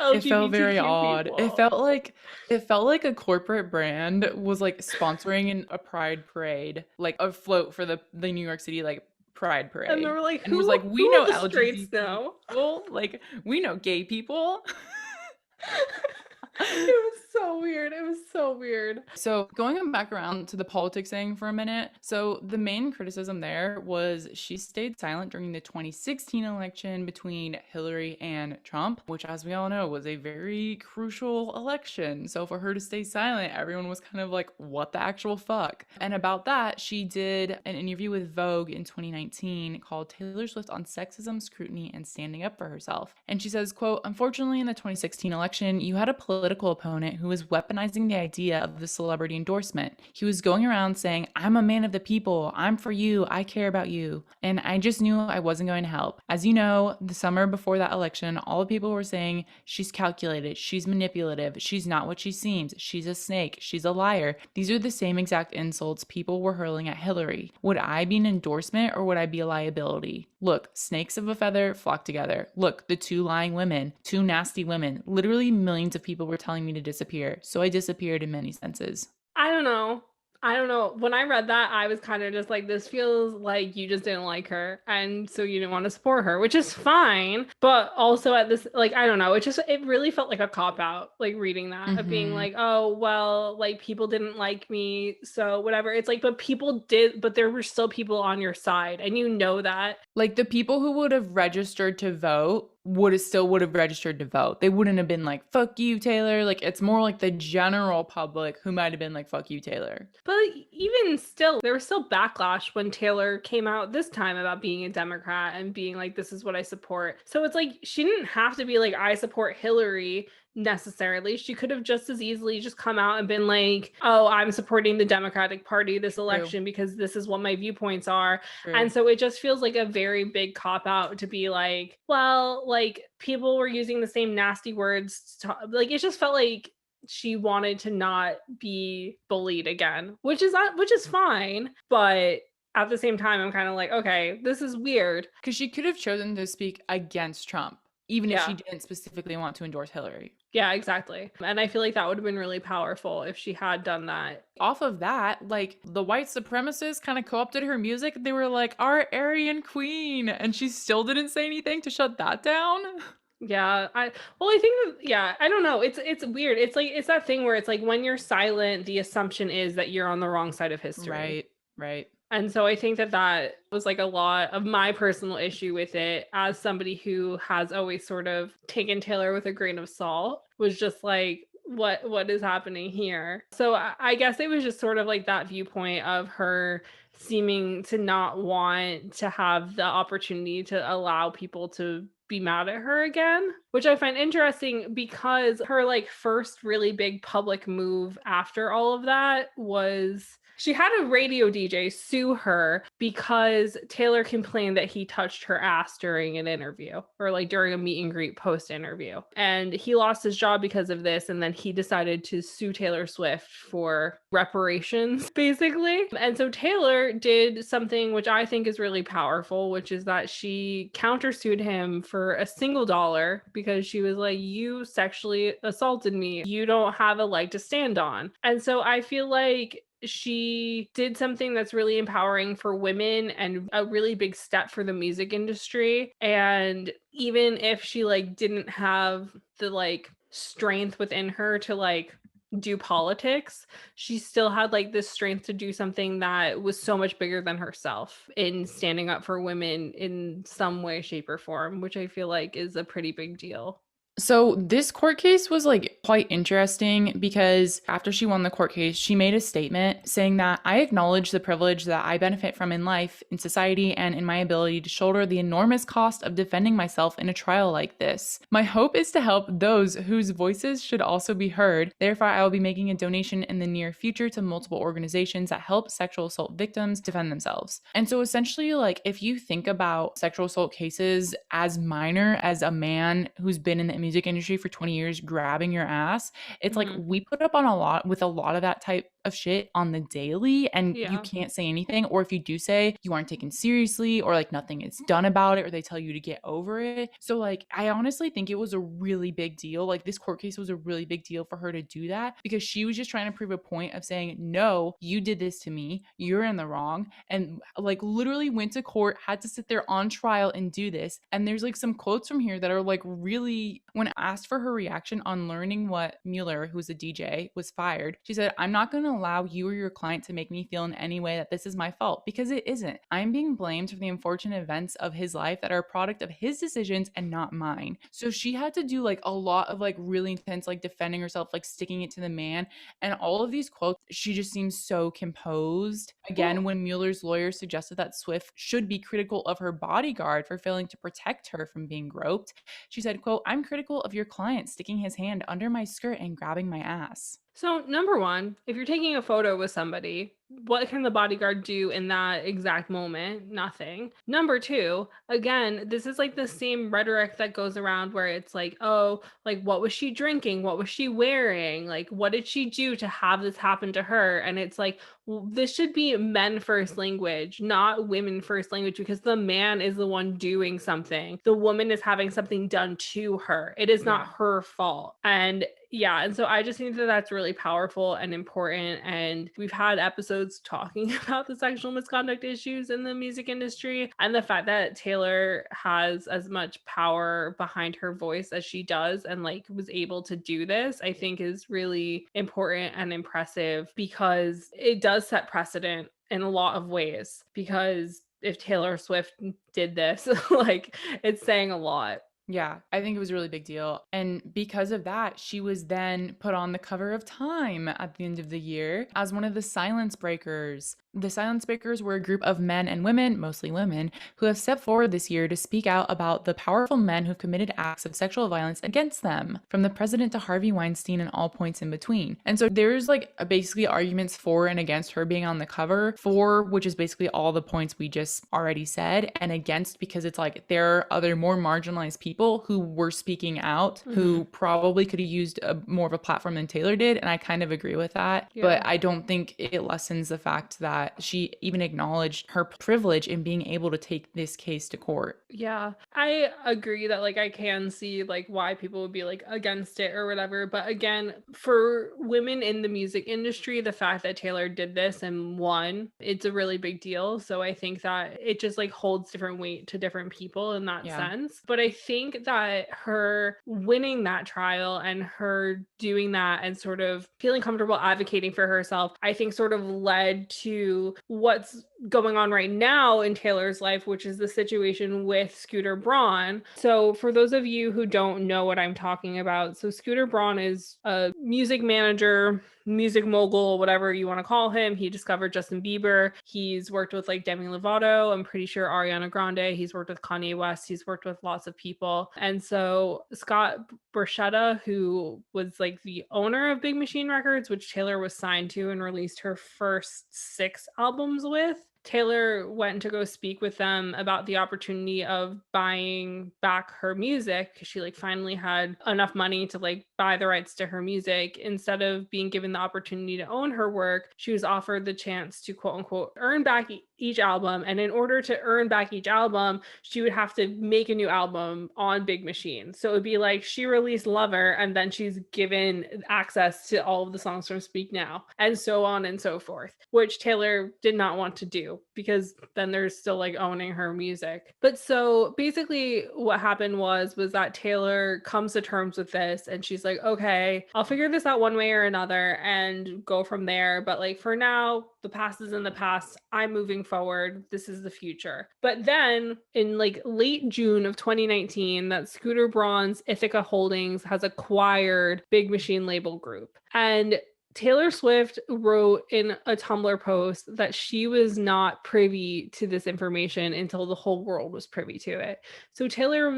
LGBTQ It felt very odd. people. It felt like a corporate brand was like sponsoring a pride parade, like a float for the New York City like pride parade. And they were like, and was like, we who know are the straights LGBT now? people, like we know gay people. It was so weird. It was so weird. So going back around to the politics thing for a minute. So the main criticism there was she stayed silent during the 2016 election between Hillary and Trump, which, as we all know, was a very crucial election. So for her to stay silent, everyone was kind of like, what the actual fuck? And about that, she did an interview with Vogue in 2019 called Taylor Swift on Sexism, Scrutiny, and Standing Up for Herself. And she says, quote, unfortunately, in the 2016 election, you had a political opponent who was weaponizing the idea of the celebrity endorsement. He was going around saying, I'm a man of the people, I'm for you, I care about you. And I just knew I wasn't going to help. As you know, the summer before that election, all the people were saying, she's calculated, she's manipulative, she's not what she seems, she's a snake, she's a liar. These are the same exact insults people were hurling at Hillary. Would I be an endorsement or would I be a liability? Look, snakes of a feather flock together. Look, the two lying women, two nasty women. Literally millions of people were telling me to disappear, so I disappeared in many senses. I don't know. When I read that, I was kind of just like, this feels like you just didn't like her. And so you didn't want to support her, which is fine. But also at this, like, I don't know. It really felt like a cop out, like reading that, of being like, oh, well, like people didn't like me. So whatever. It's like, but people did, but there were still people on your side. And you know that. Like the people who would have registered to vote would have registered to vote. They wouldn't have been like, fuck you, Taylor. Like, it's more like the general public who might have been like, fuck you, Taylor. But even still, there was still backlash when Taylor came out this time about being a Democrat and being like, this is what I support. So it's like, she didn't have to be like, I support Hillary necessarily. She could have just as easily just come out and been like, oh, I'm supporting the Democratic Party this election because this is what my viewpoints are. And so it just feels like a very big cop out to be like, well, like people were using the same nasty words like it just felt like she wanted to not be bullied again, which is fine, but at the same time I'm kind of like, okay, this is weird, because she could have chosen to speak against Trump even if she didn't specifically want to endorse Hillary. Yeah, exactly. And I feel like that would have been really powerful if she had done that. Off of that, like the white supremacists kind of co-opted her music. They were like, our Aryan queen, and she still didn't say anything to shut that down. Yeah, I think that, I don't know. It's weird. It's like, it's that thing where it's like when you're silent, the assumption is that you're on the wrong side of history. Right. And so I think that was like a lot of my personal issue with it, as somebody who has always sort of taken Taylor with a grain of salt, was just like, what is happening here? So I guess it was just sort of like that viewpoint of her seeming to not want to have the opportunity to allow people to be mad at her again, which I find interesting because her like first really big public move after all of that was she had a radio DJ sue her because Taylor complained that he touched her ass during an interview, or like during a meet and greet post interview. And he lost his job because of this. And then he decided to sue Taylor Swift for reparations, basically. And so Taylor did something which I think is really powerful, which is that she countersued him for $1 because she was like, you sexually assaulted me. You don't have a leg to stand on. And so I feel like she did something that's really empowering for women and a really big step for the music industry. And even if she like didn't have the like strength within her to like do politics, she still had like this strength to do something that was so much bigger than herself in standing up for women in some way, shape, or form, which I feel like is a pretty big deal. So this court case was like quite interesting because after she won the court case, she made a statement saying that I acknowledge the privilege that I benefit from in life, in society, and in my ability to shoulder the enormous cost of defending myself in a trial like this. My hope is to help those whose voices should also be heard. Therefore, I will be making a donation in the near future to multiple organizations that help sexual assault victims defend themselves. And so essentially, like if you think about sexual assault cases as minor as a man who's been in the music industry for 20 years grabbing your ass, it's like Mhm. we put up on a lot with a lot of that type of shit on the daily, and you Yeah. can't say anything, or if you do say, you aren't taken seriously, or like nothing is done about it, or they tell you to get over it. So like I honestly think it was a really big deal. Like this court case was a really big deal for her to do that because she was just trying to prove a point of saying, no, you did this to me, you're in the wrong, and like literally went to court, had to sit there on trial and do this. And there's like some quotes from here that are like really, when asked for her reaction on learning what Mueller, who's a DJ, was fired, she said, I'm not going to allow you or your client to make me feel in any way that this is my fault, because it isn't. I'm being blamed for the unfortunate events of his life that are a product of his decisions and not mine. So she had to do like a lot of like really intense like defending herself, like sticking it to the man. And all of these quotes, she just seems so composed. Again, Well, when Mueller's lawyer suggested that Swift should be critical of her bodyguard for failing to protect her from being groped, she said, quote, I'm critical of your client sticking his hand under my skirt and grabbing my ass. so, number one, if you're taking a photo with somebody, what can the bodyguard do in that exact moment? Nothing. Number two, again, this is like the same rhetoric that goes around where it's like, oh, like, what was she drinking? What was she wearing? Like, what did she do to have this happen to her? And it's like, well, this should be men first language, not women first language, because the man is the one doing something. The woman is having something done to her. It is not Yeah. her fault. And yeah, and so I just think that that's really powerful and important. And we've had episodes talking about the sexual misconduct issues in the music industry, and the fact that Taylor has as much power behind her voice as she does and like was able to do this, I think is really important and impressive because it does set precedent in a lot of ways. Because if Taylor Swift did this, like it's saying a lot. Yeah, I think it was a really big deal. And because of that, she was then put on the cover of Time at the end of the year as one of the Silence Breakers. The Silence Breakers were a group of men and women, mostly women, who have stepped forward this year to speak out about the powerful men who've committed acts of sexual violence against them, from the president to Harvey Weinstein and all points in between. And so there's like basically arguments for and against her being on the cover. For, which is basically all the points we just already said, and against because it's like there are other more marginalized people who were speaking out who probably could have used more of a platform than Taylor did. And I kind of agree with that. Yeah. But I don't think it lessens the fact that she even acknowledged her privilege in being able to take this case to court. Yeah, I agree that like I can see like why people would be like against it or whatever. But again, for women in the music industry, the fact that Taylor did this and won, it's a really big deal. So I think that it just like holds different weight to different people in that Yeah. sense. But I think that her winning that trial and her doing that and sort of feeling comfortable advocating for herself, I think sort of led to what's going on right now in Taylor's life, which is the situation with Scooter Braun. So, for those of you who don't know what I'm talking about, so Scooter Braun is a music manager, music mogul, whatever you want to call him. He discovered Justin Bieber. He's worked with like Demi Lovato. I'm pretty sure Ariana Grande. He's worked with Kanye West. He's worked with lots of people. And so Scott Borchetta, who was like the owner of Big Machine Records, which Taylor was signed to and released her first 6 albums with, Taylor went to go speak with them about the opportunity of buying back her music because she like finally had enough money to like buy the rights to her music. Instead of being given the opportunity to own her work, she was offered the chance to quote unquote earn back each album. And in order to earn back each album, she would have to make a new album on Big Machine. So it would be like she released Lover and then she's given access to all of the songs from Speak Now and so on and so forth, which Taylor did not want to do because then there's still like owning her music. But so basically what happened was that Taylor comes to terms with this and she's like, okay, I'll figure this out one way or another and go from there. But like for now, the past is in the past. I'm moving forward. This is the future. But then in like late June of 2019, that Scooter Braun's Ithaca Holdings has acquired Big Machine label group. And Taylor Swift wrote in a Tumblr post that she was not privy to this information until the whole world was privy to it. So Taylor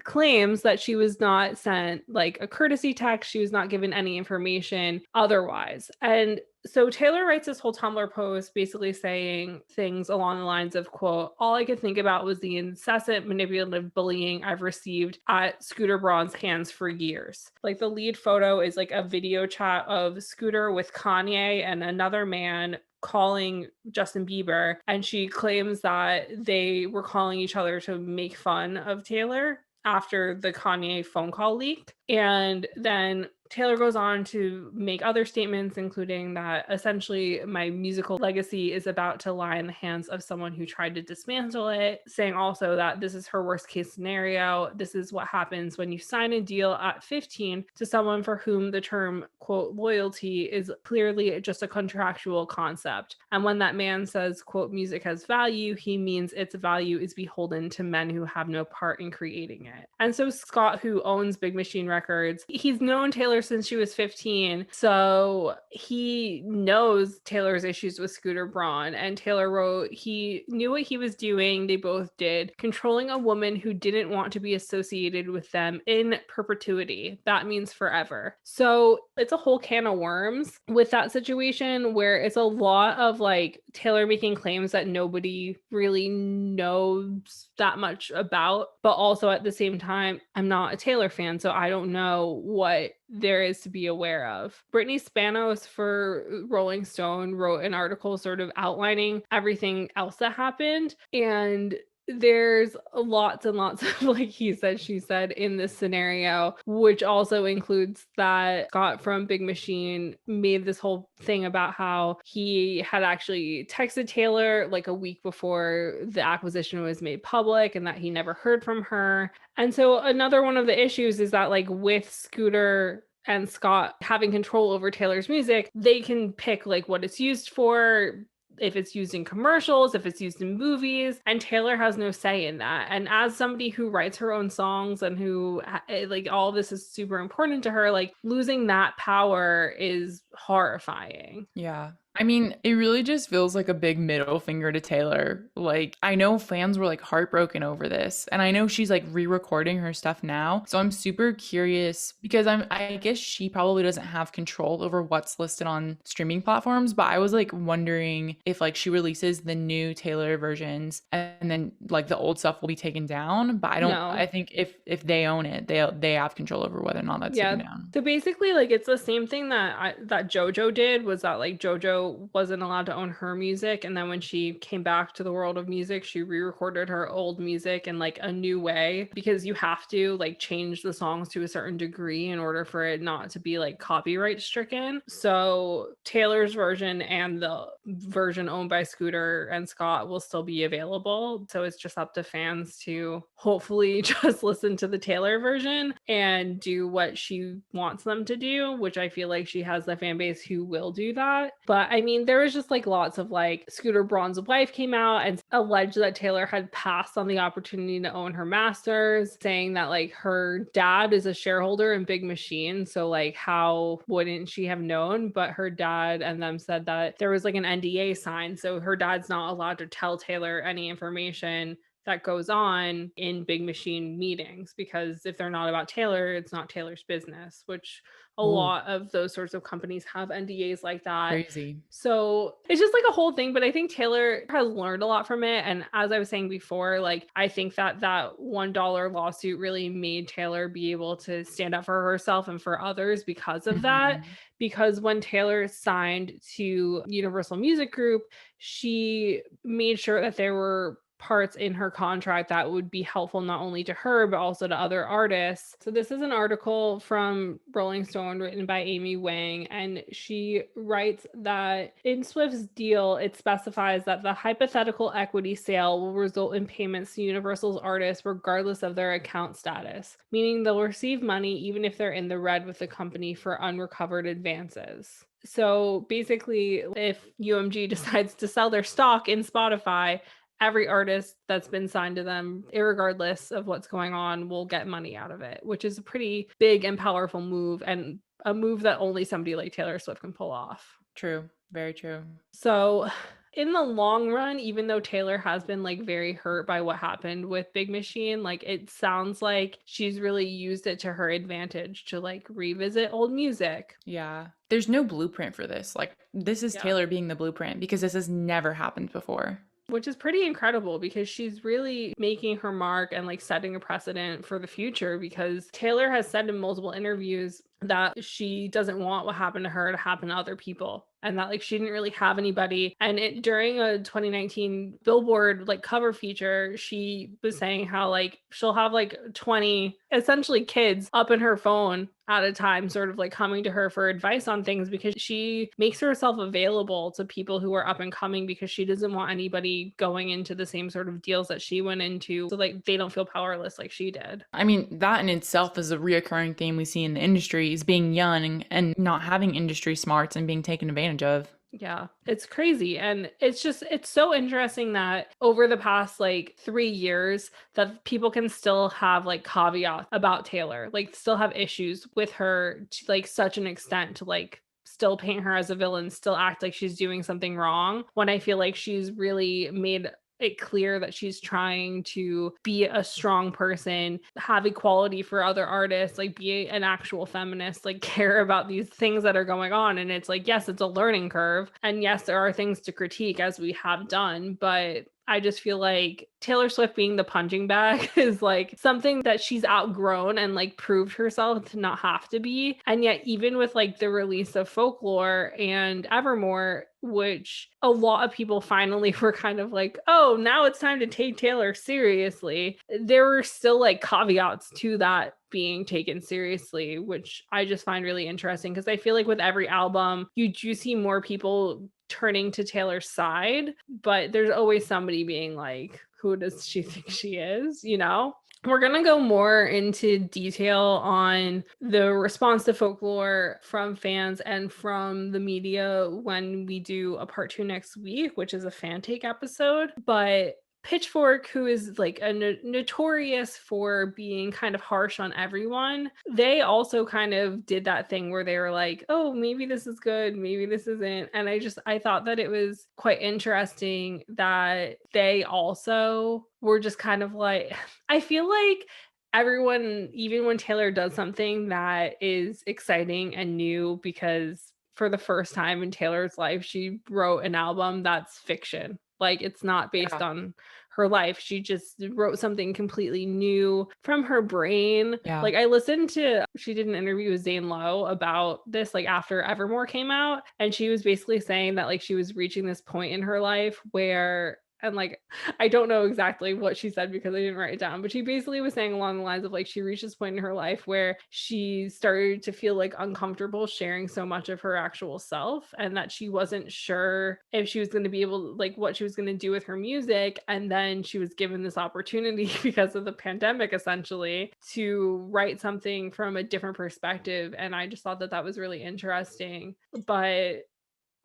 claims that she was not sent like a courtesy text, she was not given any information otherwise. And so Taylor writes this whole Tumblr post basically saying things along the lines of, quote, all I could think about was the incessant manipulative bullying I've received at Scooter Braun's hands for years. Like the lead photo is like a video chat of Scooter with Kanye and another man calling Justin Bieber. And she claims that they were calling each other to make fun of Taylor after the Kanye phone call leaked. And then Taylor goes on to make other statements, including that essentially my musical legacy is about to lie in the hands of someone who tried to dismantle it, saying also that this is her worst case scenario. This is what happens when you sign a deal at 15 to someone for whom the term, quote, loyalty is clearly just a contractual concept. And when that man says, quote, music has value, he means its value is beholden to men who have no part in creating it. And so Scott, who owns Big Machine Records, he's known Taylor since she was 15. So he knows Taylor's issues with Scooter Braun. And Taylor wrote, he knew what he was doing. They both did. Controlling a woman who didn't want to be associated with them in perpetuity. That means forever. So it's a whole can of worms with that situation where it's a lot of like Taylor making claims that nobody really knows that much about, but also at the same time, I'm not a Taylor fan, so I don't know what there is to be aware of. Brittany Spanos for Rolling Stone wrote an article sort of outlining everything else that happened. And there's lots and lots of like he said, she said in this scenario, which also includes that Scott from Big Machine made this whole thing about how he had actually texted Taylor like a week before the acquisition was made public and that he never heard from her. And so another one of the issues is that like with Scooter and Scott having control over Taylor's music, they can pick like what it's used for, if it's used in commercials, if it's used in movies, and Taylor has no say in that. And as somebody who writes her own songs and who like all this is super important to her, like losing that power is horrifying. Yeah. I mean, it really just feels like a big middle finger to Taylor. Like, I know fans were like heartbroken over this, and I know she's like re-recording her stuff now. So I'm super curious because I guess she probably doesn't have control over what's listed on streaming platforms, but I was like wondering if like she releases the new Taylor versions and then like the old stuff will be taken down. But I think if they own it, they have control over whether or not that's taken down. So basically like it's the same thing that JoJo did, was that like JoJo wasn't allowed to own her music, and then when she came back to the world of music, she re-recorded her old music in like a new way, because you have to like change the songs to a certain degree in order for it not to be like copyright stricken. So Taylor's version and the version owned by Scooter and Scott will still be available. So it's just up to fans to hopefully just listen to the Taylor version and do what she wants them to do, which I feel like she has the fan base who will do that. But I mean, there was just like lots of like Scooter Braun's wife came out and alleged that Taylor had passed on the opportunity to own her masters, saying that like her dad is a shareholder in Big Machine. So like how wouldn't she have known? But her dad and them said that there was like an NDA signed. So her dad's not allowed to tell Taylor any information that goes on in big machine meetings, because if they're not about Taylor, it's not Taylor's business, which a Ooh, lot of those sorts of companies have NDAs like that. crazy. So it's just like a whole thing, but I think Taylor has learned a lot from it. And as I was saying before, like I think that that $1 lawsuit really made Taylor be able to stand up for herself and for others because of that. Mhm. Because when Taylor signed to Universal Music Group, she made sure that there were parts in her contract that would be helpful not only to her but also to other artists. So this is an article from Rolling Stone written by Amy Wang, and she writes that in Swift's deal it specifies that the hypothetical equity sale will result in payments to Universal's artists regardless of their account status, meaning they'll receive money even if they're in the red with the company for unrecovered advances. So basically, if UMG decides to sell their stock in Spotify, every artist that's been signed to them, irregardless of what's going on, will get money out of it, which is a pretty big and powerful move, and a move that only somebody like Taylor Swift can pull off. True. Very true. So, in the long run, even though Taylor has been like very hurt by what happened with Big Machine, like it sounds like she's really used it to her advantage to like revisit old music. Yeah. There's no blueprint for this. Like, this is Yeah. Taylor being the blueprint because this has never happened before. Which is pretty incredible because she's really making her mark and like setting a precedent for the future, because Taylor has said in multiple interviews that she doesn't want what happened to her to happen to other people, and that like she didn't really have anybody. And it during a 2019 Billboard like cover feature, she was saying how like she'll have like 20 essentially kids up in her phone at a time, sort of like coming to her for advice on things, because she makes herself available to people who are up and coming, because she doesn't want anybody going into the same sort of deals that she went into, so like they don't feel powerless like she did. I mean, that in itself is a reoccurring theme we see in the industry is being young and not having industry smarts and being taken advantage of. Yeah, it's crazy. And it's so interesting that over the past like 3 years that people can still have like caveats about Taylor, like still have issues with her to like such an extent to like still paint her as a villain, still act like she's doing something wrong, when I feel like she's really made it clear that she's trying to be a strong person, have equality for other artists, like be an actual feminist, like care about these things that are going on. And it's like, yes, it's a learning curve. And yes, there are things to critique as we have done, but I just feel like Taylor Swift being the punching bag is like something that she's outgrown and like proved herself to not have to be. And yet, even with like the release of Folklore and Evermore, which a lot of people finally were kind of like, oh, now it's time to take Taylor seriously, there were still like caveats to that being taken seriously, which I just find really interesting, because I feel like with every album, you do see more people turning to Taylor's side, but there's always somebody being like, who does she think she is, you know? We're going to go more into detail on the response to Folklore from fans and from the media when we do a part 2 next week, which is a fan take episode. But Pitchfork, who is like a notorious for being kind of harsh on everyone, they also kind of did that thing where they were like, oh, maybe this is good, maybe this isn't. And I thought that it was quite interesting that they also were just kind of like, I feel like everyone, even when Taylor does something that is exciting and new, because for the first time in Taylor's life, she wrote an album that's fiction. Like it's not based Yeah. on her life. She just wrote something completely new from her brain. Yeah. Like I listened to, she did an interview with Zane Lowe about this, like after Evermore came out. And she was basically saying that like she was reaching this point in her life where, and like I don't know exactly what she said because I didn't write it down, but she basically was saying along the lines of like she reached this point in her life where she started to feel like uncomfortable sharing so much of her actual self, and that she wasn't sure if she was going to be able, like what she was going to do with her music. And then she was given this opportunity because of the pandemic essentially to write something from a different perspective, and I just thought that that was really interesting. But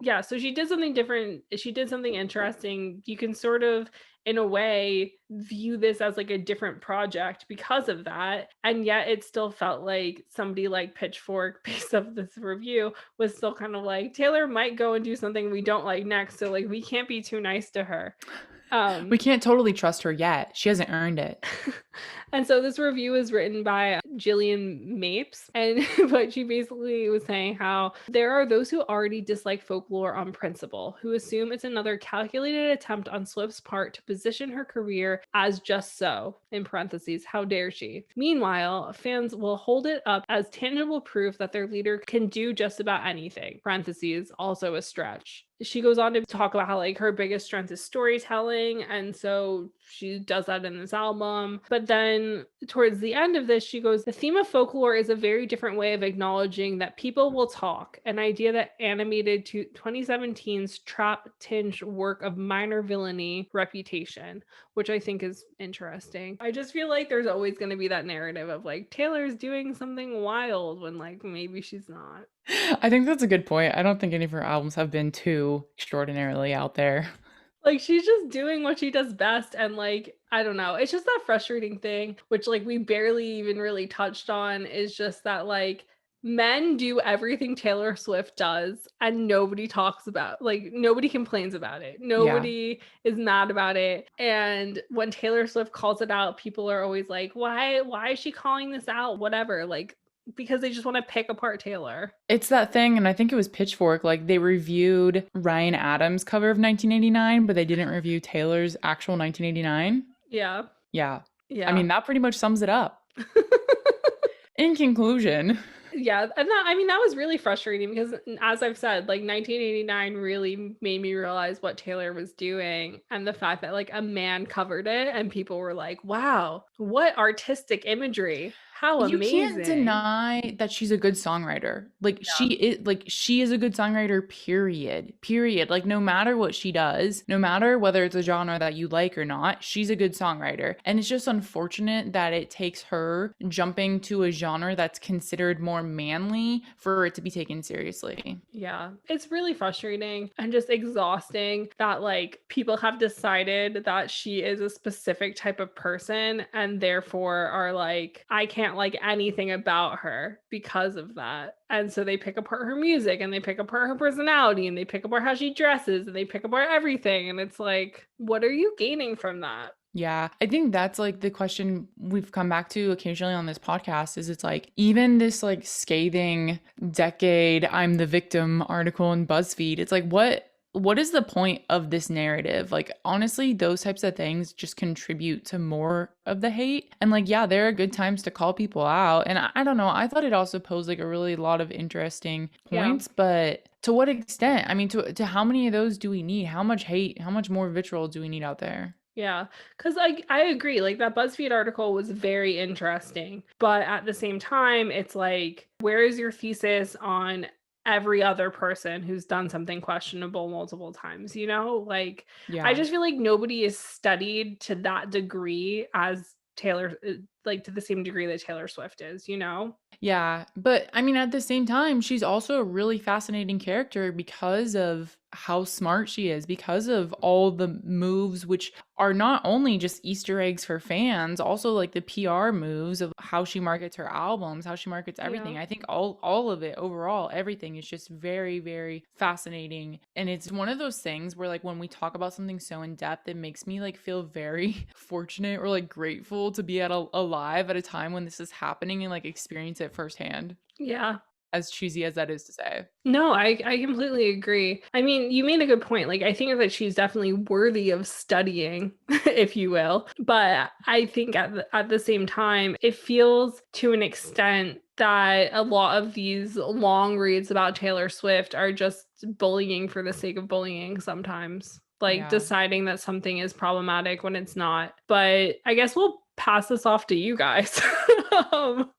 yeah, so she did something different. She did something interesting. You can sort of, in a way, view this as like a different project because of that. And yet it still felt like somebody like Pitchfork, based off this review, was still kind of like, Taylor might go and do something we don't like next. So like we can't be too nice to her. Um, We can't totally trust her yet. She hasn't earned it. and so this review was written by Jillian Mapes, and but she basically was saying how there are those who already dislike folklore on principle, who assume it's another calculated attempt on Swift's part to position her career as just so, in parentheses, how dare she. Meanwhile, fans will hold it up as tangible proof that their leader can do just about anything, parentheses, also a stretch. She goes on to talk about how like her biggest strength is storytelling, and so she does that in this album. But then towards the end of this, she goes, the theme of folklore is a very different way of acknowledging that people will talk, an idea that animated to 2017's trap-tinged work of minor villainy Reputation, which I think is interesting. I just feel like there's always going to be that narrative of like Taylor's doing something wild when like maybe she's not. I think that's a good point. I don't think any of her albums have been too extraordinarily out there. Like she's just doing what she does best, and like I don't know, it's just that frustrating thing which like we barely even really touched on, is just that like men do everything Taylor Swift does and nobody talks about, like nobody complains about it, Yeah. nobody is mad about it. And when Taylor Swift calls it out, people are always like, why is she calling this out, whatever, like because they just want to pick apart Taylor. It's that thing, and I think it was Pitchfork, like they reviewed Ryan Adams' cover of 1989, but they didn't review Taylor's actual 1989. Yeah. Yeah. I Yeah. mean, that pretty much sums it up. In conclusion, Yeah, and that, I mean, that was really frustrating because as I've said, like 1989 really made me realize what Taylor was doing, and the fact that like a man covered it and people were like, wow, what artistic imagery. How you can't amazing. deny that she's a good songwriter. She is a good songwriter, period. Period. Like no matter what she does, no matter whether it's a genre that you like or not, she's a good songwriter. And it's just unfortunate that it takes her jumping to a genre that's considered more manly for it to be taken seriously. Yeah, it's really frustrating and just exhausting that like people have decided that she is a specific type of person and therefore are like, I can't like anything about her because of that. And so they pick apart her music and they pick apart her personality and they pick apart how she dresses and they pick apart everything. And it's like, what are you gaining from that? Yeah, I think that's like the question we've come back to occasionally on this podcast is it's like even this like scathing decade I'm the victim article in BuzzFeed, it's like what is the point of this narrative? Like honestly, those types of things just contribute to more of the hate. And like yeah, there are good times to call people out. And I don't know, I thought it also posed like a really lot of interesting Yeah. points, but to what extent? I mean, to how many of those do we need? How much hate, how much more vitriol do we need out there? Yeah, because I agree. Like that BuzzFeed article was very interesting, but at the same time, it's like, where is your thesis on every other person who's done something questionable multiple times? You know, like I Yeah. just feel like nobody is studied to that degree as Taylor, like to the same degree that Taylor Swift is. You know? Yeah, but I mean, at the same time, she's also a really fascinating character because of how smart she is, because of all the moves, which are not only just Easter eggs for fans, also like the PR moves of how she markets her albums, how she markets Yeah. everything. I think all of it overall, everything is just very, very fascinating. And it's one of those things where like when we talk about something so in depth, it makes me like feel very fortunate or like grateful to be alive at a time when this is happening and like experience it firsthand, Yeah. as cheesy as that is to say. No, I completely agree. I mean, you made a good point. Like, I think that she's definitely worthy of studying, if you will. But I think at the same time, it feels to an extent that a lot of these long reads about Taylor Swift are just bullying for the sake of bullying sometimes. Like Yeah. deciding that something is problematic when it's not. But I guess we'll pass this off to you guys.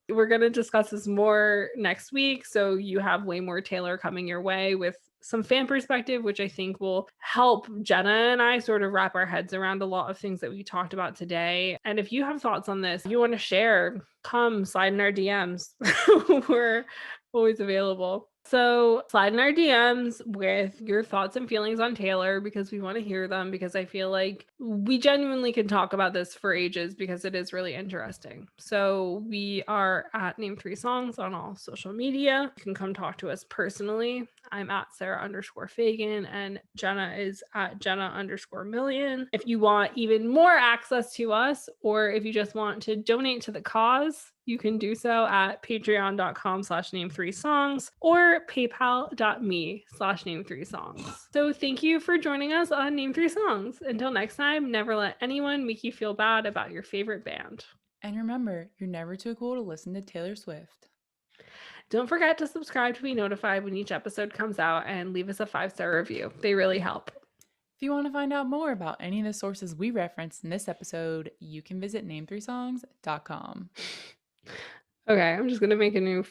We're going to discuss this more next week. So you have way more Taylor coming your way with some fan perspective, which I think will help Jenna and I sort of wrap our heads around a lot of things that we talked about today. And if you have thoughts on this, you want to share, come slide in our DMs. We're always available. So slide in our DMs with your thoughts and feelings on Taylor because we want to hear them, because I feel like we genuinely can talk about this for ages because it is really interesting. So we are at Name 3 Songs on all social media. You can come talk to us personally I'm at Sarah_Fagan, and Jenna is at Jenna_million. If you want even more access to us, or if you just want to donate to the cause, you can do so at patreon.com/name3songs or paypal.me/name3songs. So thank you for joining us on Name 3 Songs. Until next time, never let anyone make you feel bad about your favorite band. And remember, you're never too cool to listen to Taylor Swift. Don't forget to subscribe to be notified when each episode comes out, and leave us a 5-star review. They really help. If you want to find out more about any of the sources we referenced in this episode, you can visit name3songs.com. Okay, I'm just going to make a new